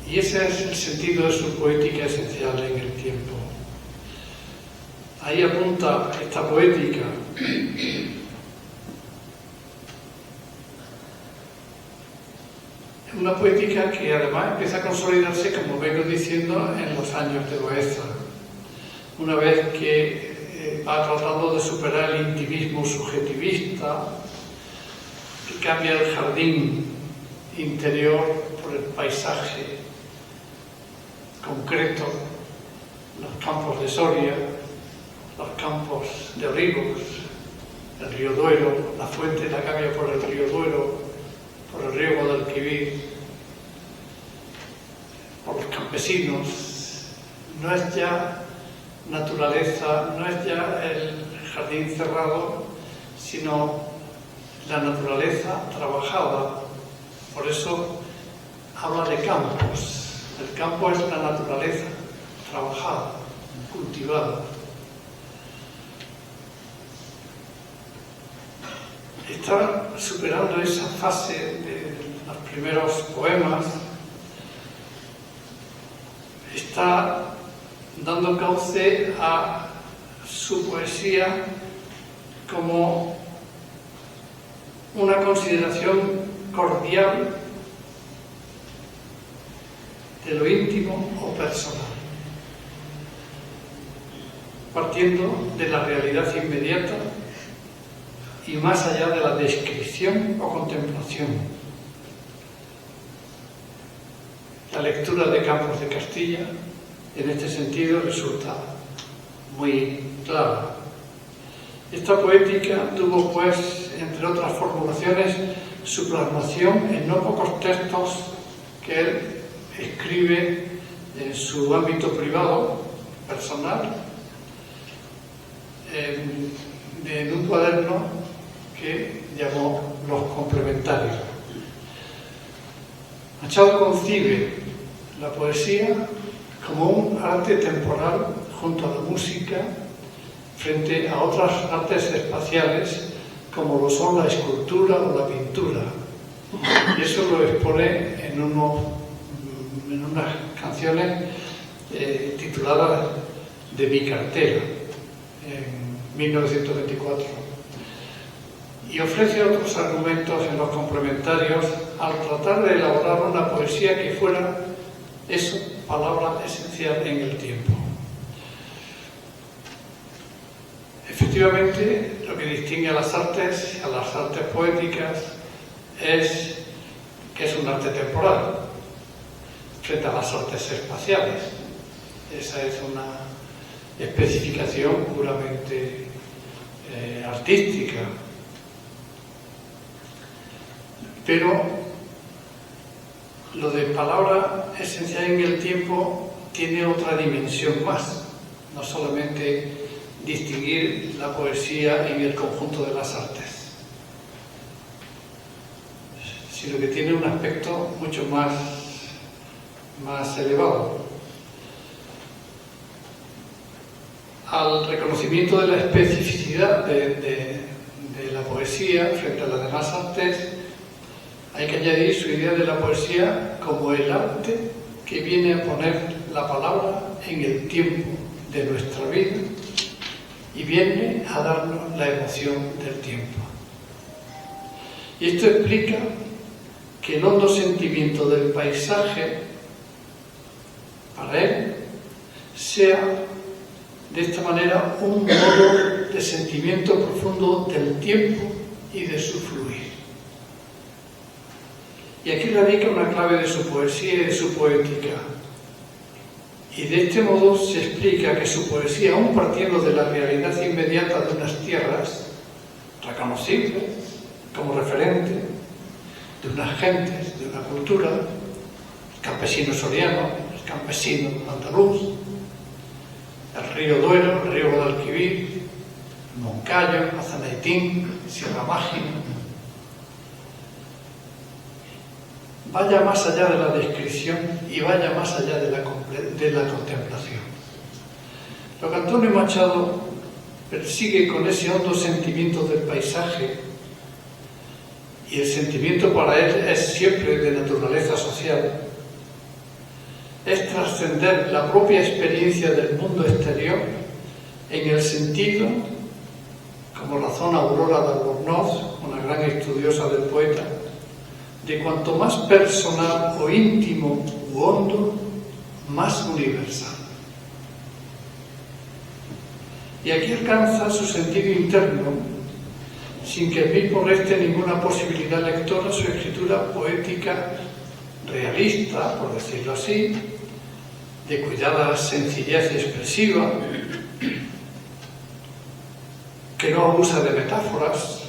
Y ese es el sentido de su poética esencial en el tiempo. Ahí apunta esta poética una poética que además empieza a consolidarse, como vengo diciendo, en los años de Baeza. Una vez que va tratando de superar el intimismo subjetivista, que cambia el jardín interior por el paisaje concreto, los campos de Soria, los campos de olivos, el río Duero, la fuente la cambia por el río Duero, por el río Guadalquivir, por los campesinos. No es ya naturaleza, no es ya el jardín cerrado, sino la naturaleza trabajada. Por eso habla de campos. El campo es la naturaleza trabajada, cultivada. Está superando esa fase de los primeros poemas, está dando cauce a su poesía como una consideración cordial de lo íntimo o personal, partiendo de la realidad inmediata y más allá de la descripción o contemplación. La lectura de Campos de Castilla, en este sentido, resulta muy clara. Esta poética tuvo, pues, entre otras formulaciones, su plasmación en no pocos textos que él escribe en su ámbito privado, personal, en un cuaderno que llamó Los Complementarios. Machado concibe la poesía como un arte temporal junto a la música frente a otras artes espaciales como lo son la escultura o la pintura. Y eso lo expone en unas canciones tituladas De mi cartera, en 1924. Y ofrece otros argumentos en Los Complementarios al tratar de elaborar una poesía que fuera eso, palabra esencial en el tiempo. Efectivamente, lo que distingue a las artes poéticas es que es un arte temporal frente a las artes espaciales. Esa es una especificación puramente artística. Pero lo de palabra esencial en el tiempo tiene otra dimensión más, no solamente distinguir la poesía en el conjunto de las artes, sino que tiene un aspecto mucho más elevado. Al reconocimiento de la especificidad de la poesía frente a las demás artes, hay que añadir su idea de la poesía como el arte que viene a poner la palabra en el tiempo de nuestra vida y viene a darnos la emoción del tiempo. Y esto explica que el hondo sentimiento del paisaje, para él, sea de esta manera un modo de sentimiento profundo del tiempo y de su fluir. Y aquí radica una clave de su poesía y de su poética. Y de este modo se explica que su poesía, aun partiendo de la realidad inmediata de unas tierras, reconocible como referente de unas gentes, de una cultura, el campesino soriano, el campesino andaluz, el río Duero, el río Guadalquivir, Moncayo, Azanaitín, Sierra Mágina, vaya más allá de la descripción y vaya más allá de la contemplación. Lo que Antonio Machado persigue con ese hondo sentimiento del paisaje, y el sentimiento para él es siempre de naturaleza social, es trascender la propia experiencia del mundo exterior en el sentido, como razona Aurora de Albornoz, una gran estudiosa del poeta, de cuanto más personal o íntimo u hondo, más universal. Y aquí alcanza su sentido interno, sin que el mismo reste ninguna posibilidad lectora su escritura poética realista, por decirlo así, de cuidada sencillez expresiva, que no abusa de metáforas,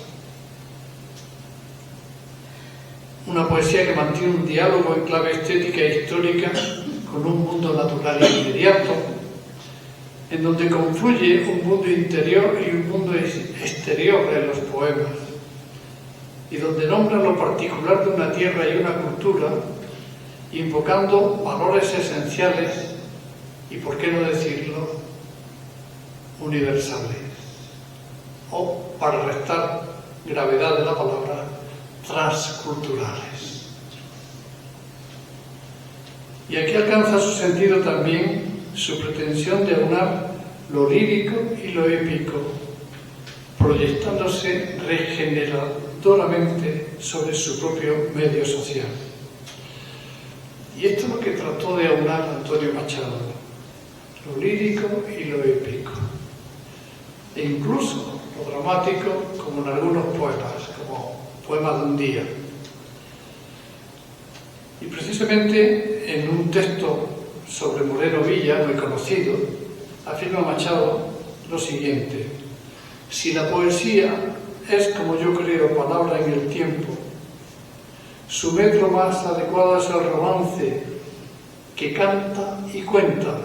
una poesía que mantiene un diálogo en clave estética e histórica con un mundo natural inmediato, en donde confluye un mundo interior y un mundo exterior en los poemas, y donde nombra lo particular de una tierra y una cultura, invocando valores esenciales y, por qué no decirlo, universales, o, para restar gravedad de la palabra, transculturales. Y aquí alcanza su sentido también su pretensión de aunar lo lírico y lo épico, proyectándose regeneradoramente sobre su propio medio social. Y esto es lo que trató de aunar Antonio Machado, lo lírico y lo épico, e incluso lo dramático, como en algunos poemas, como Poema de un día. Y precisamente en un texto sobre Moreno Villa, muy conocido, afirma Machado lo siguiente: si la poesía es, como yo creo, palabra en el tiempo, su metro más adecuado es el romance, que canta y cuenta,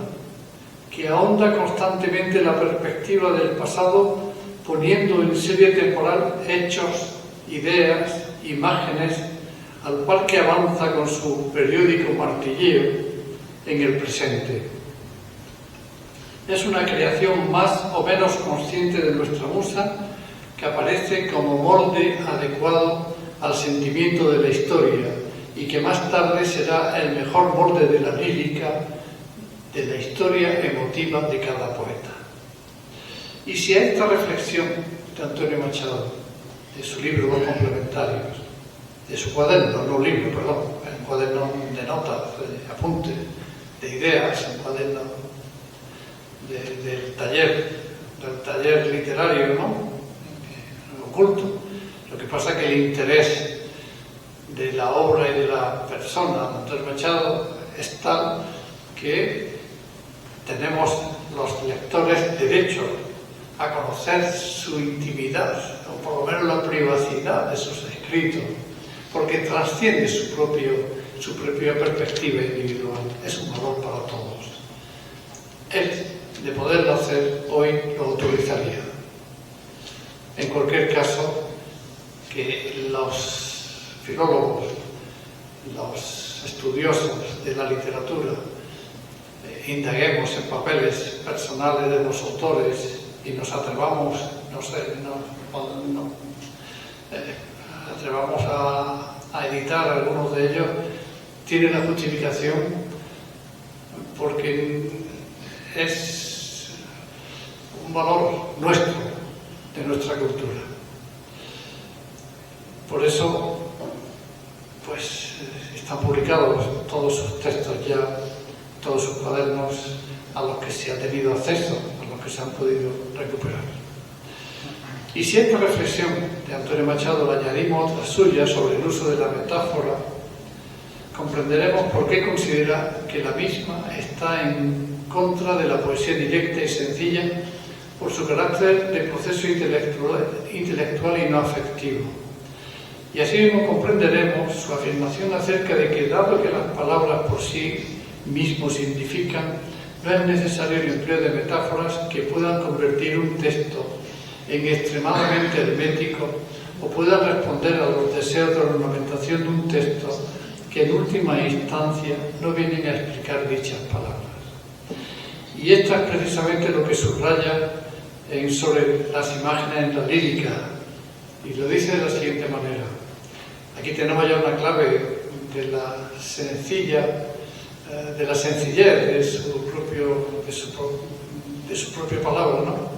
que ahonda constantemente la perspectiva del pasado, poniendo en serie temporal hechos, ideas, imágenes, al cual que avanza con su periódico martilleo en el presente. Es una creación más o menos consciente de nuestra musa, que aparece como molde adecuado al sentimiento de la historia y que más tarde será el mejor molde de la lírica, de la historia emotiva de cada poeta. Y si a esta reflexión de Antonio Machado, de su libro Los Complementarios, de su cuaderno, no libro, perdón, un cuaderno de notas, de apuntes, de ideas, un cuaderno del taller literario, ¿no? Oculto. Lo que pasa es que el interés de la obra y de la persona de Antonio Machado es tal que tenemos los lectores derecho a conocer su intimidad, o por lo menos la privacidad de sus escritos, porque trasciende su propia perspectiva individual. Es un valor para todos. Él, de poderlo hacer, hoy lo autorizaría. En cualquier caso, que los filólogos, los estudiosos de la literatura, indaguemos en papeles personales de los autores y nos atrevamos, atrevamos a editar algunos de ellos, tiene la justificación porque es un valor nuestro, de nuestra cultura. Por eso, pues, están publicados todos sus textos ya, todos sus cuadernos, a los que se ha tenido acceso, a los que se han podido recuperar. Y si a esta reflexión de Antonio Machado le añadimos otra suya sobre el uso de la metáfora, comprenderemos por qué considera que la misma está en contra de la poesía directa y sencilla por su carácter de proceso intelectual y no afectivo. Y así mismo comprenderemos su afirmación acerca de que, dado que las palabras por sí mismos significan, no es necesario el empleo de metáforas que puedan convertir un texto en extremadamente hermético o puedan responder a los deseos de ornamentación de un texto que en última instancia no vienen a explicar dichas palabras. Y esto es precisamente lo que subraya sobre las imágenes en la lírica, y lo dice de la siguiente manera. Aquí tenemos ya una clave de la sencillez de su propia palabra, ¿no?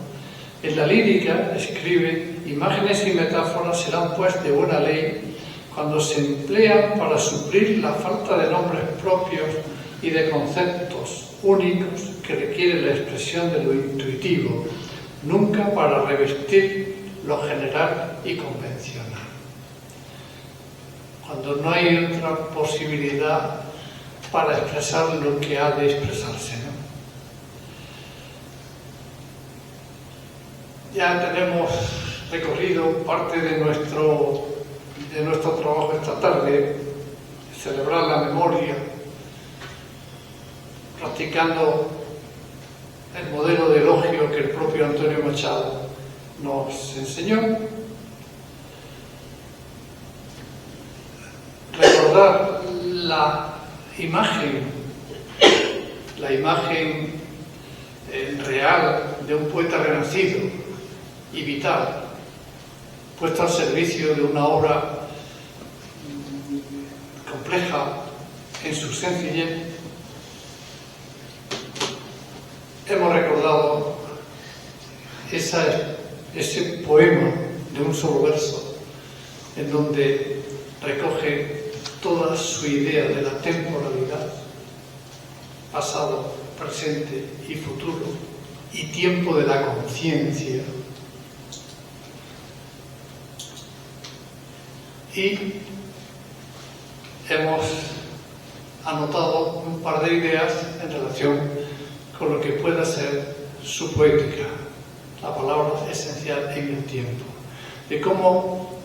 En la lírica, escribe, imágenes y metáforas serán pues de buena ley cuando se emplean para suplir la falta de nombres propios y de conceptos únicos que requiere la expresión de lo intuitivo, nunca para revestir lo general y convencional. Cuando no hay otra posibilidad para expresar lo que ha de expresarse, ¿no? Ya tenemos recorrido parte de nuestro trabajo esta tarde, celebrar la memoria, practicando el modelo de elogio que el propio Antonio Machado nos enseñó. Recordar la imagen real de un poeta renacido y vital, puesto al servicio de una obra compleja en su sencillez. Hemos recordado ese poema de un solo verso, en donde recoge toda su idea de la temporalidad, pasado, presente y futuro, y tiempo de la conciencia. Y hemos anotado un par de ideas en relación con lo que pueda ser su poética, la palabra esencial en el tiempo, de cómo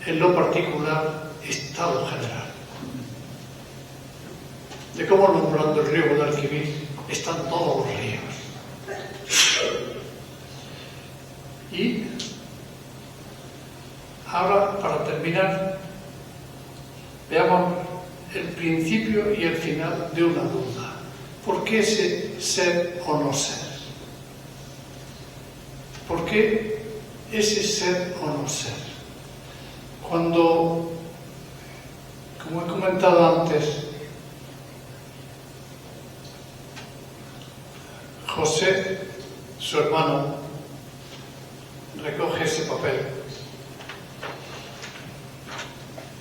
en lo particular estado general, de cómo nombrando el río Guadalquivir están todos los ríos. Y ahora, para terminar, veamos el principio y el final de una duda. ¿Por qué ese ser o no ser? ¿Por qué ese ser o no ser? Cuando, como he comentado antes, José, su hermano, recoge ese papel,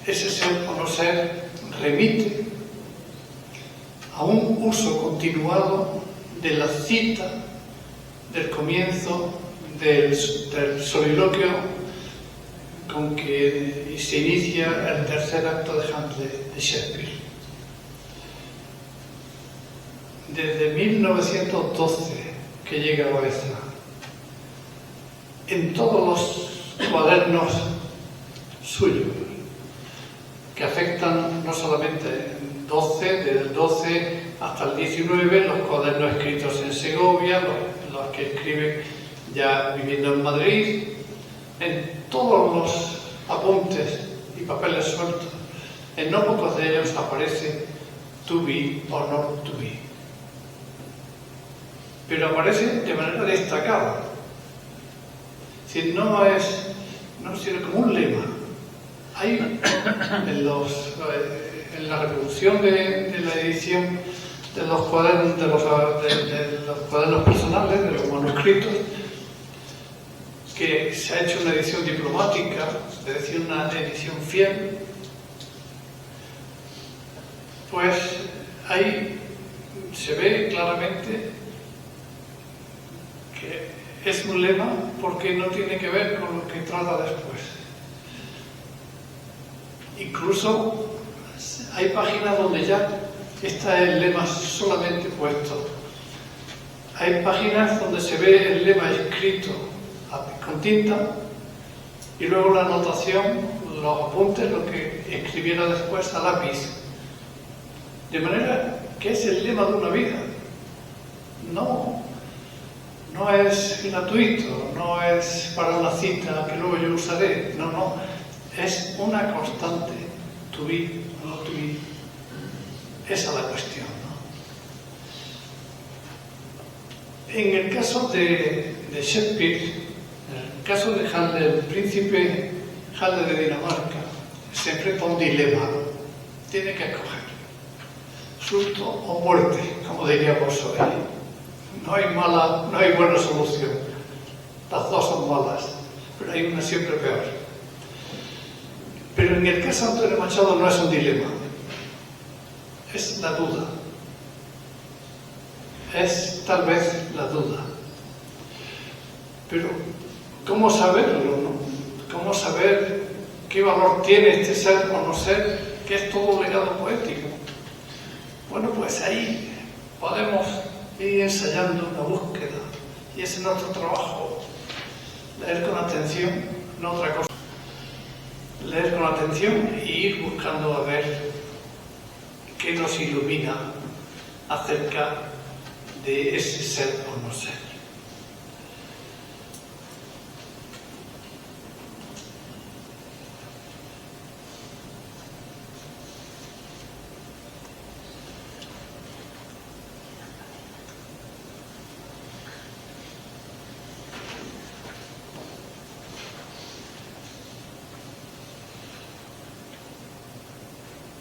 ese ser o no ser remite a un uso continuado de la cita del comienzo del soliloquio con que se inicia el tercer acto de Hamlet de Shakespeare. Desde 1912 que llega a Baeza, en todos los cuadernos suyos, que afectan no solamente desde el 12 hasta el 19, los cuadernos escritos en Segovia, los que escribe ya viviendo en Madrid, en todos los apuntes y papeles sueltos, en no pocos de ellos aparece to be o not to be. Pero aparece de manera destacada. Es decir, no sino como un lema. Hay en la reproducción de la edición de los cuadernos, de los cuadernos personales, de los manuscritos, que se ha hecho una edición diplomática, es decir, una edición fiel, pues ahí se ve claramente que es un lema porque no tiene que ver con lo que trata después. Incluso hay páginas donde ya está el lema solamente puesto. Hay páginas donde se ve el lema escrito con tinta y luego la anotación, los apuntes, lo que escribiera después a lápiz. De manera que es el lema de una vida. No es gratuito, no es para una cita que luego yo usaré. No, es una constante. To be, no to be. Esa es la cuestión, ¿no? En el caso de Shakespeare, en el caso de Hamlet, el príncipe Hamlet de Dinamarca se enfrenta a un dilema, ¿no? Tiene que escoger susto o muerte, como diríamos hoy. No hay buena solución. Las dos son malas, pero hay una siempre peor. Pero en el caso de Antonio Machado no es un dilema, es la duda. Es tal vez la duda. Pero, ¿cómo saberlo, no? ¿Cómo saber qué valor tiene este ser o no ser, que es todo legado poético? Bueno, pues ahí podemos ir ensayando una búsqueda, y ese es nuestro trabajo. Leer con atención, no otra cosa. Leer con atención y ir buscando a ver qué nos ilumina acerca de ese ser o no ser.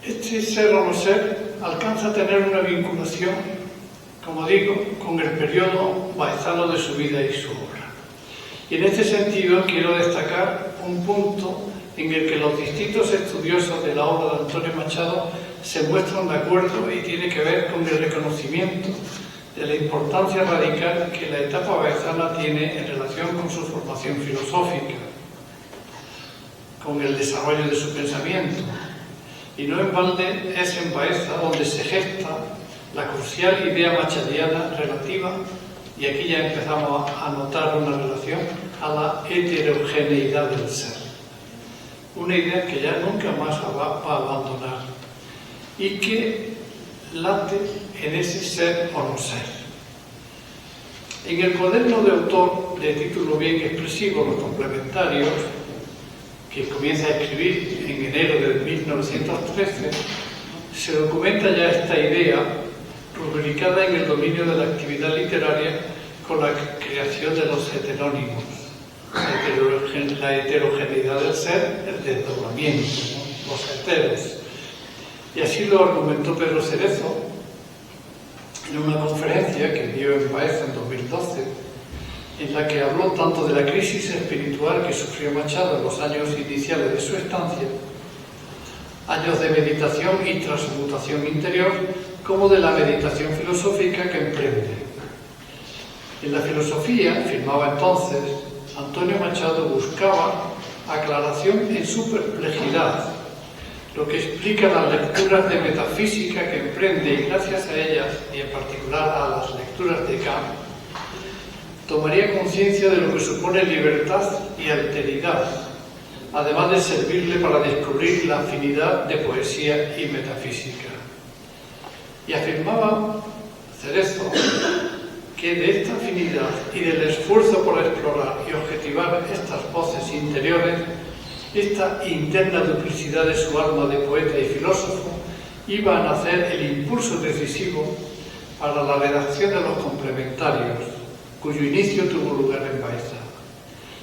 Este ser o no ser alcanza a tener una vinculación, como digo, con el periodo baezano de su vida y su obra. Y en este sentido quiero destacar un punto en el que los distintos estudiosos de la obra de Antonio Machado se muestran de acuerdo y tiene que ver con el reconocimiento de la importancia radical que la etapa baezana tiene en relación con su formación filosófica, con el desarrollo de su pensamiento. Y no en balde es en Baeza donde se gesta la crucial idea machadiana relativa, y aquí ya empezamos a notar una relación, a la heterogeneidad del ser. Una idea que ya nunca más va a abandonar y que late en ese ser o no ser. En el cuaderno de autor de título bien expresivo, Los Complementarios, que comienza a escribir en enero de 1913, se documenta ya esta idea rubricada en el dominio de la actividad literaria con la creación de los heterónimos, la heterogeneidad del ser, el desdoblamiento, ¿no? Los heteros. Y así lo argumentó Pedro Cerezo en una conferencia que dio en Baeza en 2012, en la que habló tanto de la crisis espiritual que sufrió Machado en los años iniciales de su estancia, años de meditación y transmutación interior, como de la meditación filosófica que emprende. En la filosofía, afirmaba entonces, Antonio Machado buscaba aclaración en su perplejidad, lo que explica las lecturas de metafísica que emprende, y gracias a ellas, y en particular a las lecturas de Kant, tomaría conciencia de lo que supone libertad y alteridad, además de servirle para descubrir la afinidad de poesía y metafísica. Y afirmaba Cerezo que de esta afinidad y del esfuerzo por explorar y objetivar estas voces interiores, esta interna duplicidad de su alma de poeta y filósofo, iba a nacer el impulso decisivo para la redacción de los complementarios, cuyo inicio tuvo lugar en Baeza.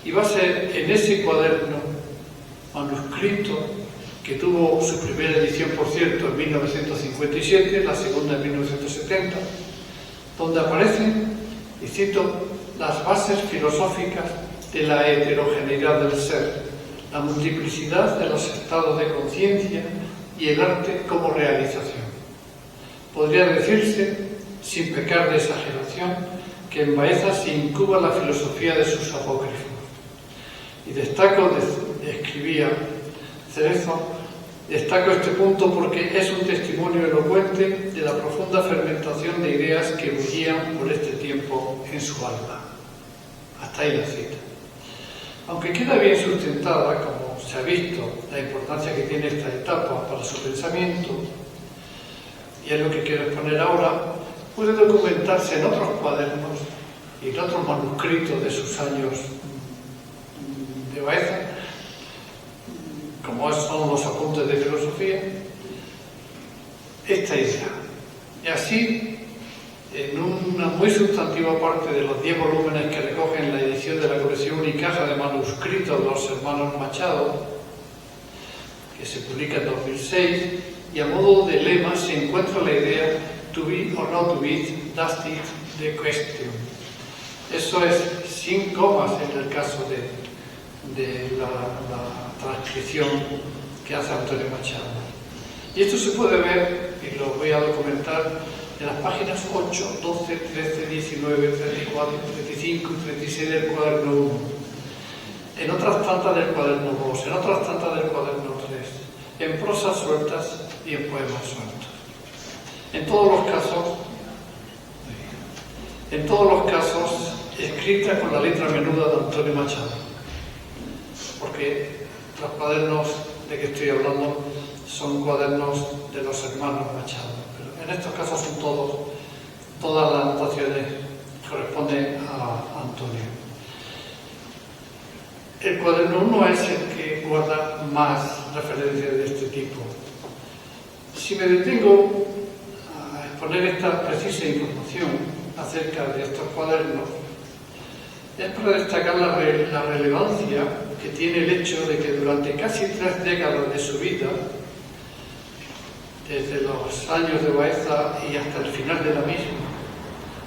Y va a ser en ese cuaderno manuscrito, que tuvo su primera edición, por cierto, en 1957, la segunda en 1970, donde aparecen, y cito, las bases filosóficas de la heterogeneidad del ser, la multiplicidad de los estados de conciencia y el arte como realización. Podría decirse, sin pecar de exageración, que en Baeza se incuba la filosofía de sus apócrifos. Y escribía Cerezo, destaco este punto porque es un testimonio elocuente de la profunda fermentación de ideas que bullían por este tiempo en su alma. Hasta ahí la cita. Aunque queda bien sustentada, como se ha visto, la importancia que tiene esta etapa para su pensamiento, y es lo que quiero exponer ahora, puede documentarse en otros cuadernos y en otros manuscritos de sus años de Baeza, como son los apuntes de filosofía, esta idea. Y así, en una muy sustantiva parte de los 10 volúmenes que recogen la edición de la colección Unicaja de manuscritos de los hermanos Machado, que se publica en 2006, y a modo de lema se encuentra la idea to be or not to be, that's it, the question. Eso es sin comas en el caso de la transcripción que hace Antonio Machado. Y esto se puede ver, y lo voy a documentar, en las páginas 8, 12, 13, 19, 34, 35 y 36 del cuaderno 1, en otras tantas del cuaderno 2, en otras tantas del cuaderno 3, en prosas sueltas y en poemas sueltos. En todos los casos, escrita con la letra menuda de Antonio Machado, porque los cuadernos de que estoy hablando son cuadernos de los hermanos Machado. En estos casos son todas las anotaciones corresponden a Antonio. El cuaderno 1 es el que guarda más referencias de este tipo. Si me detengo a exponer esta precisa información acerca de estos cuadernos, es para destacar la relevancia que tiene el hecho de que durante casi 3 décadas de su vida, desde los años de Baeza y hasta el final de la misma,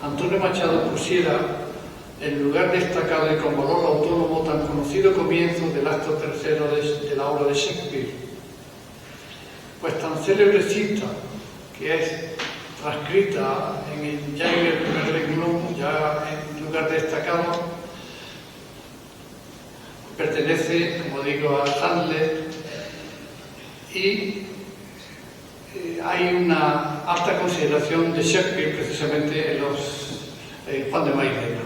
Antonio Machado pusiera el lugar destacado y con valor autónomo tan conocido comienzo del acto tercero de la obra de Shakespeare, pues tan célebre cita que es transcrita ya en el primer renglón, ya en lugar destacado, pertenece, como digo, a Hamlet, y hay una alta consideración de Shakespeare precisamente en Juan de Mairena.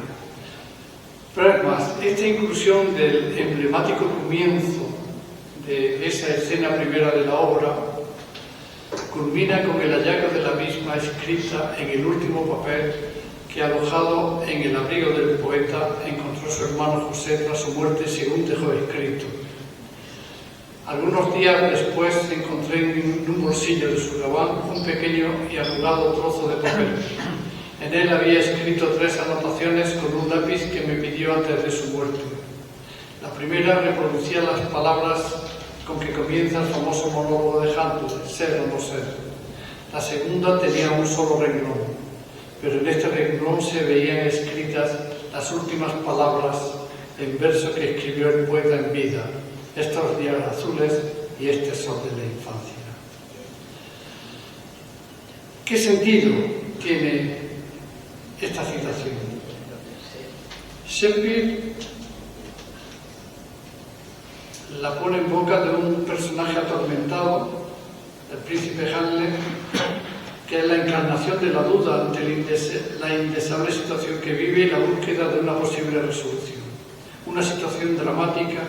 Pero es más, esta inclusión del emblemático comienzo de esa escena primera de la obra culmina con el hallazgo de la misma escrita en el último papel que, alojado en el abrigo del poeta, encontró su hermano José tras su muerte, según dejó escrito. Algunos días después encontré en un bolsillo de su gabán un pequeño y arrugado trozo de papel. En él había escrito 3 anotaciones con un lápiz que me pidió antes de su muerte. La primera reproducía las palabras con que comienza el famoso monólogo de Hamlet, ser o no ser. La segunda tenía un solo renglón, pero en este renglón se veían escritas las últimas palabras en verso que escribió el poeta en vida: estos días azules y este sol de la infancia. ¿Qué sentido tiene esta citación? Shakespeare la pone en boca de un personaje atormentado, el príncipe Hamlet, que es la encarnación de la duda ante la indeseable situación que vive y la búsqueda de una posible resolución. Una situación dramática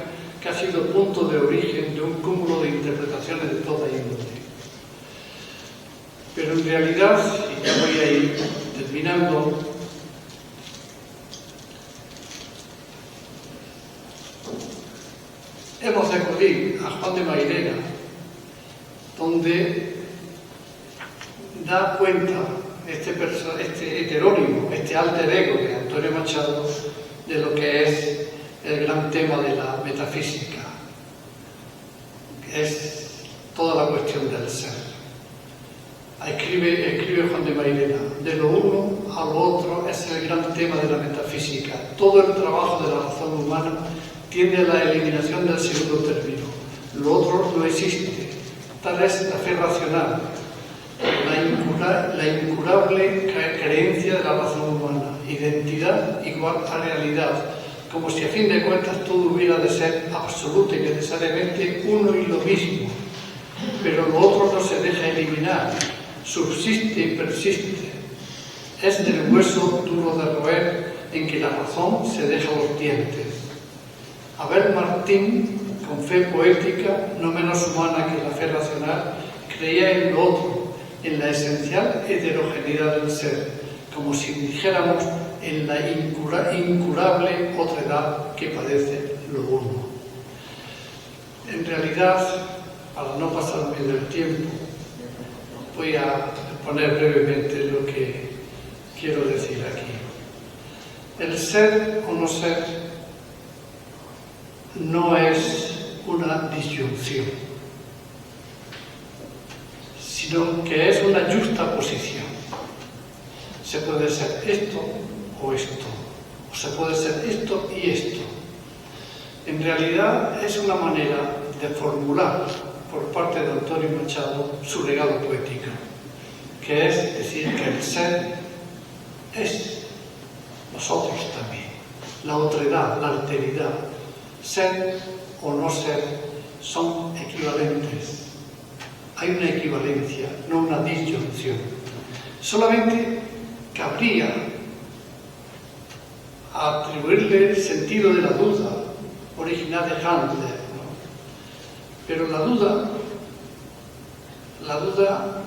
que ha sido punto de origen de un cúmulo de interpretaciones de toda índole. Pero en realidad, y ya voy a ir terminando, hemos de acudir a Juan de Mairena, donde da cuenta este heterónimo, este alter ego de Antonio Machado, de lo que es el gran tema de la metafísica, que es toda la cuestión del ser. Escribe Juan de Mairena: de lo uno a lo otro es el gran tema de la metafísica. Todo el trabajo de la razón humana tiende a la eliminación del segundo término. Lo otro no existe. Tal es la fe racional, la incurable creencia de la razón humana, identidad igual a realidad, como si a fin de cuentas todo hubiera de ser absoluto y necesariamente uno y lo mismo, pero lo otro no se deja eliminar, subsiste y persiste. Es del hueso duro de roer en que la razón se deja los dientes. Abel Martín, con fe poética, no menos humana que la fe racional, creía en lo otro, en la esencial heterogeneidad del ser, como si dijéramos en la incurable otredad que padece lo uno. En realidad, para no pasarme del tiempo, voy a poner brevemente lo que quiero decir aquí. El ser o no ser no es una disyunción, sino que es una juxtaposición. Se puede ser esto o esto, o se puede ser esto y esto. En realidad es una manera de formular por parte de Antonio Machado su legado poético, que es decir que el ser es nosotros también, la otredad, la alteridad. Ser o no ser son equivalentes. Hay una equivalencia, no una disyunción. Solamente cabría atribuirle el sentido de la duda original de Handler, ¿no? Pero la duda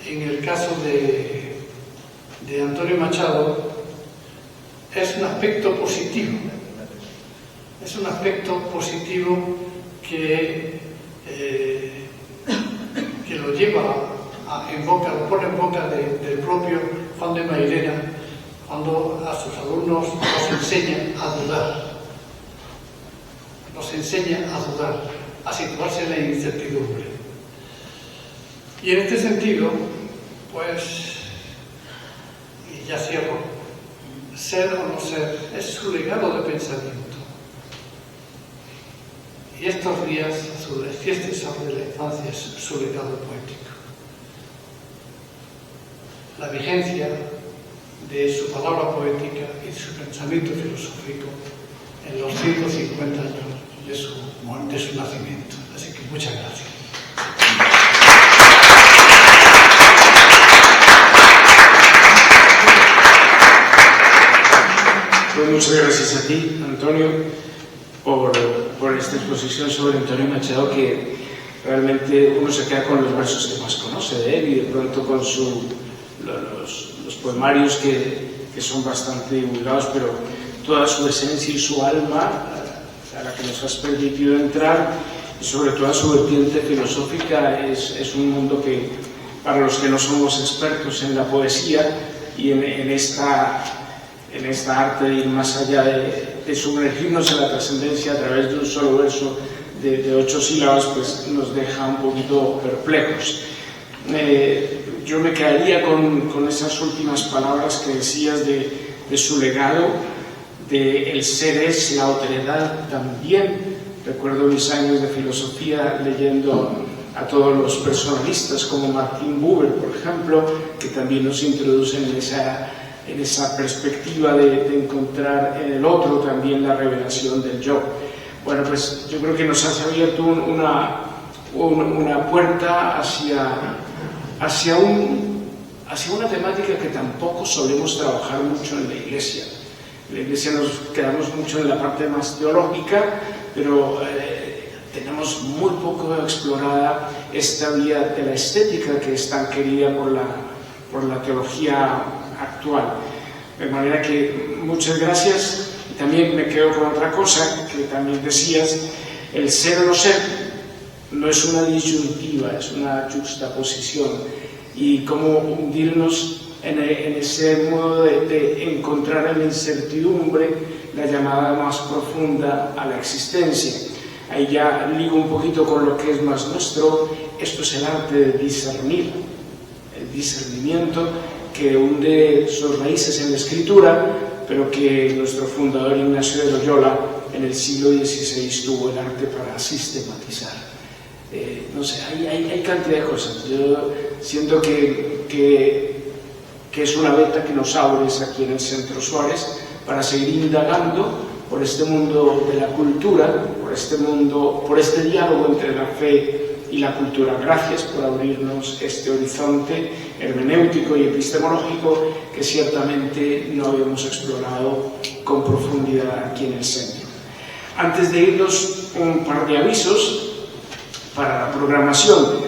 en el caso de Antonio Machado es un aspecto positivo. Es un aspecto positivo que lo lleva lo pone en boca del propio Juan de Mairena cuando a sus alumnos los enseña a dudar. Los enseña a dudar, a situarse en la incertidumbre. Y en este sentido, pues, y ya cierro, ser o no ser es su legado de pensamiento. Y estos días, las fiestas de la infancia, es su legado poético. La vigencia de su palabra poética y de su pensamiento filosófico en los 150 años de su nacimiento. Así que muchas gracias. Pues muchas gracias a ti, Antonio, por esta exposición sobre Antonio Machado, que realmente uno se queda con los versos que más conoce de él y de pronto con los poemarios que son bastante divulgados, pero toda su esencia y su alma a la que nos has permitido entrar, y sobre todo su vertiente filosófica, es un mundo que, para los que no somos expertos en la poesía y en esta arte de ir más allá de sumergirnos en la trascendencia a través de un solo verso de 8 sílabas, pues nos deja un poquito perplejos. Yo me quedaría con esas últimas palabras que decías de su legado, de el ser es la otredad también. Recuerdo mis años de filosofía leyendo a todos los personalistas como Martin Buber, por ejemplo, que también nos introducen en esa perspectiva de encontrar en el otro también la revelación del yo. Bueno, pues yo creo que nos has abierto una puerta hacia una temática que tampoco solemos trabajar mucho en la Iglesia. En la Iglesia nos quedamos mucho en la parte más teológica, pero tenemos muy poco explorada esta vía de la estética que es tan querida por la teología actual. De manera que muchas gracias. Y también me quedo con otra cosa que también decías: el ser o no ser no es una disyuntiva, es una juxtaposición, y cómo hundirnos en ese modo de encontrar en la incertidumbre la llamada más profunda a la existencia. Ahí ya ligo un poquito con lo que es más nuestro. Esto es el arte de discernir, el discernimiento que hunde sus raíces en la escritura, pero que nuestro fundador Ignacio de Loyola en el siglo XVI tuvo el arte para sistematizar. No sé, hay cantidad de cosas. Yo siento que que es una beta que nos abres aquí en el Centro Suárez para seguir indagando por este mundo de la cultura, por este diálogo entre la fe y la cultura. Gracias por abrirnos este horizonte hermenéutico y epistemológico que ciertamente no habíamos explorado con profundidad aquí en el centro. Antes de irnos, un par de avisos para la programación.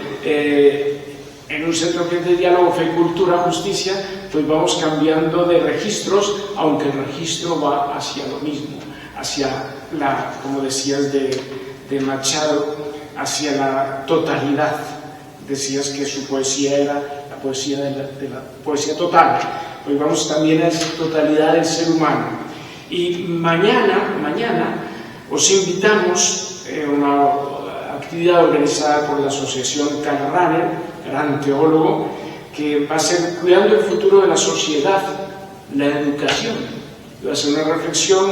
En un centro que es de diálogo, fe, cultura, justicia, pues vamos cambiando de registros, aunque el registro va hacia lo mismo, hacia la, como decías de Machado, hacia la totalidad. Decías que su poesía era la poesía de la poesía total. Pues vamos también a esa totalidad del ser humano. Y mañana os invitamos a una actividad organizada por la Asociación Karl Rahner, gran teólogo, que va a ser Cuidando el futuro de la sociedad, la educación. Va a ser una reflexión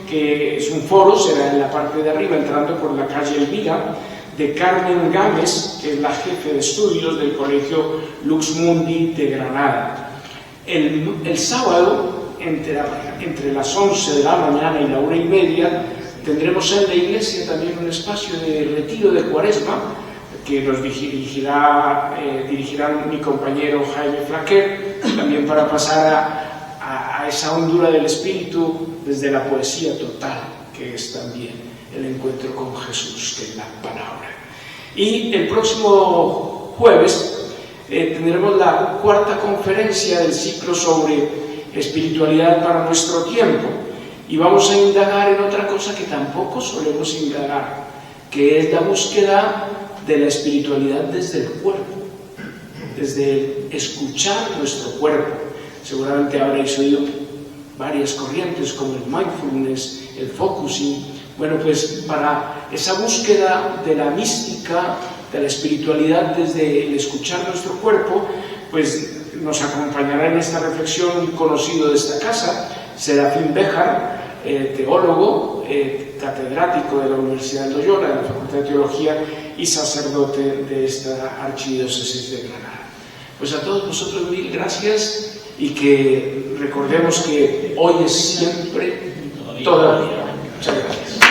que es un foro, será en la parte de arriba, entrando por la calle Elvira, de Carmen Gámez, que es la jefe de estudios del Colegio Lux Mundi de Granada. El sábado, entre las 11 de la mañana y la 1:30, tendremos en la iglesia también un espacio de retiro de Cuaresma, que nos dirigirá mi compañero Jaime Flaquer, también para pasar a esa hondura del espíritu desde la poesía total, que es también el encuentro con Jesús, que es la palabra. Y el próximo jueves tendremos la cuarta conferencia del ciclo sobre espiritualidad para nuestro tiempo, y vamos a indagar en otra cosa que tampoco solemos indagar, que es la búsqueda de la espiritualidad desde el cuerpo, desde escuchar nuestro cuerpo. Seguramente habréis oído varias corrientes como el mindfulness, el focusing. Bueno, pues para esa búsqueda de la mística, de la espiritualidad desde el escuchar nuestro cuerpo, pues nos acompañará en esta reflexión un conocido de esta casa, Serafín Béjar, teólogo, catedrático de la Universidad de Loyola, de la Facultad de Teología, y sacerdote de esta archidiócesis de Granada. Pues a todos vosotros mil gracias, y que recordemos que hoy es siempre todavía. Muchas gracias.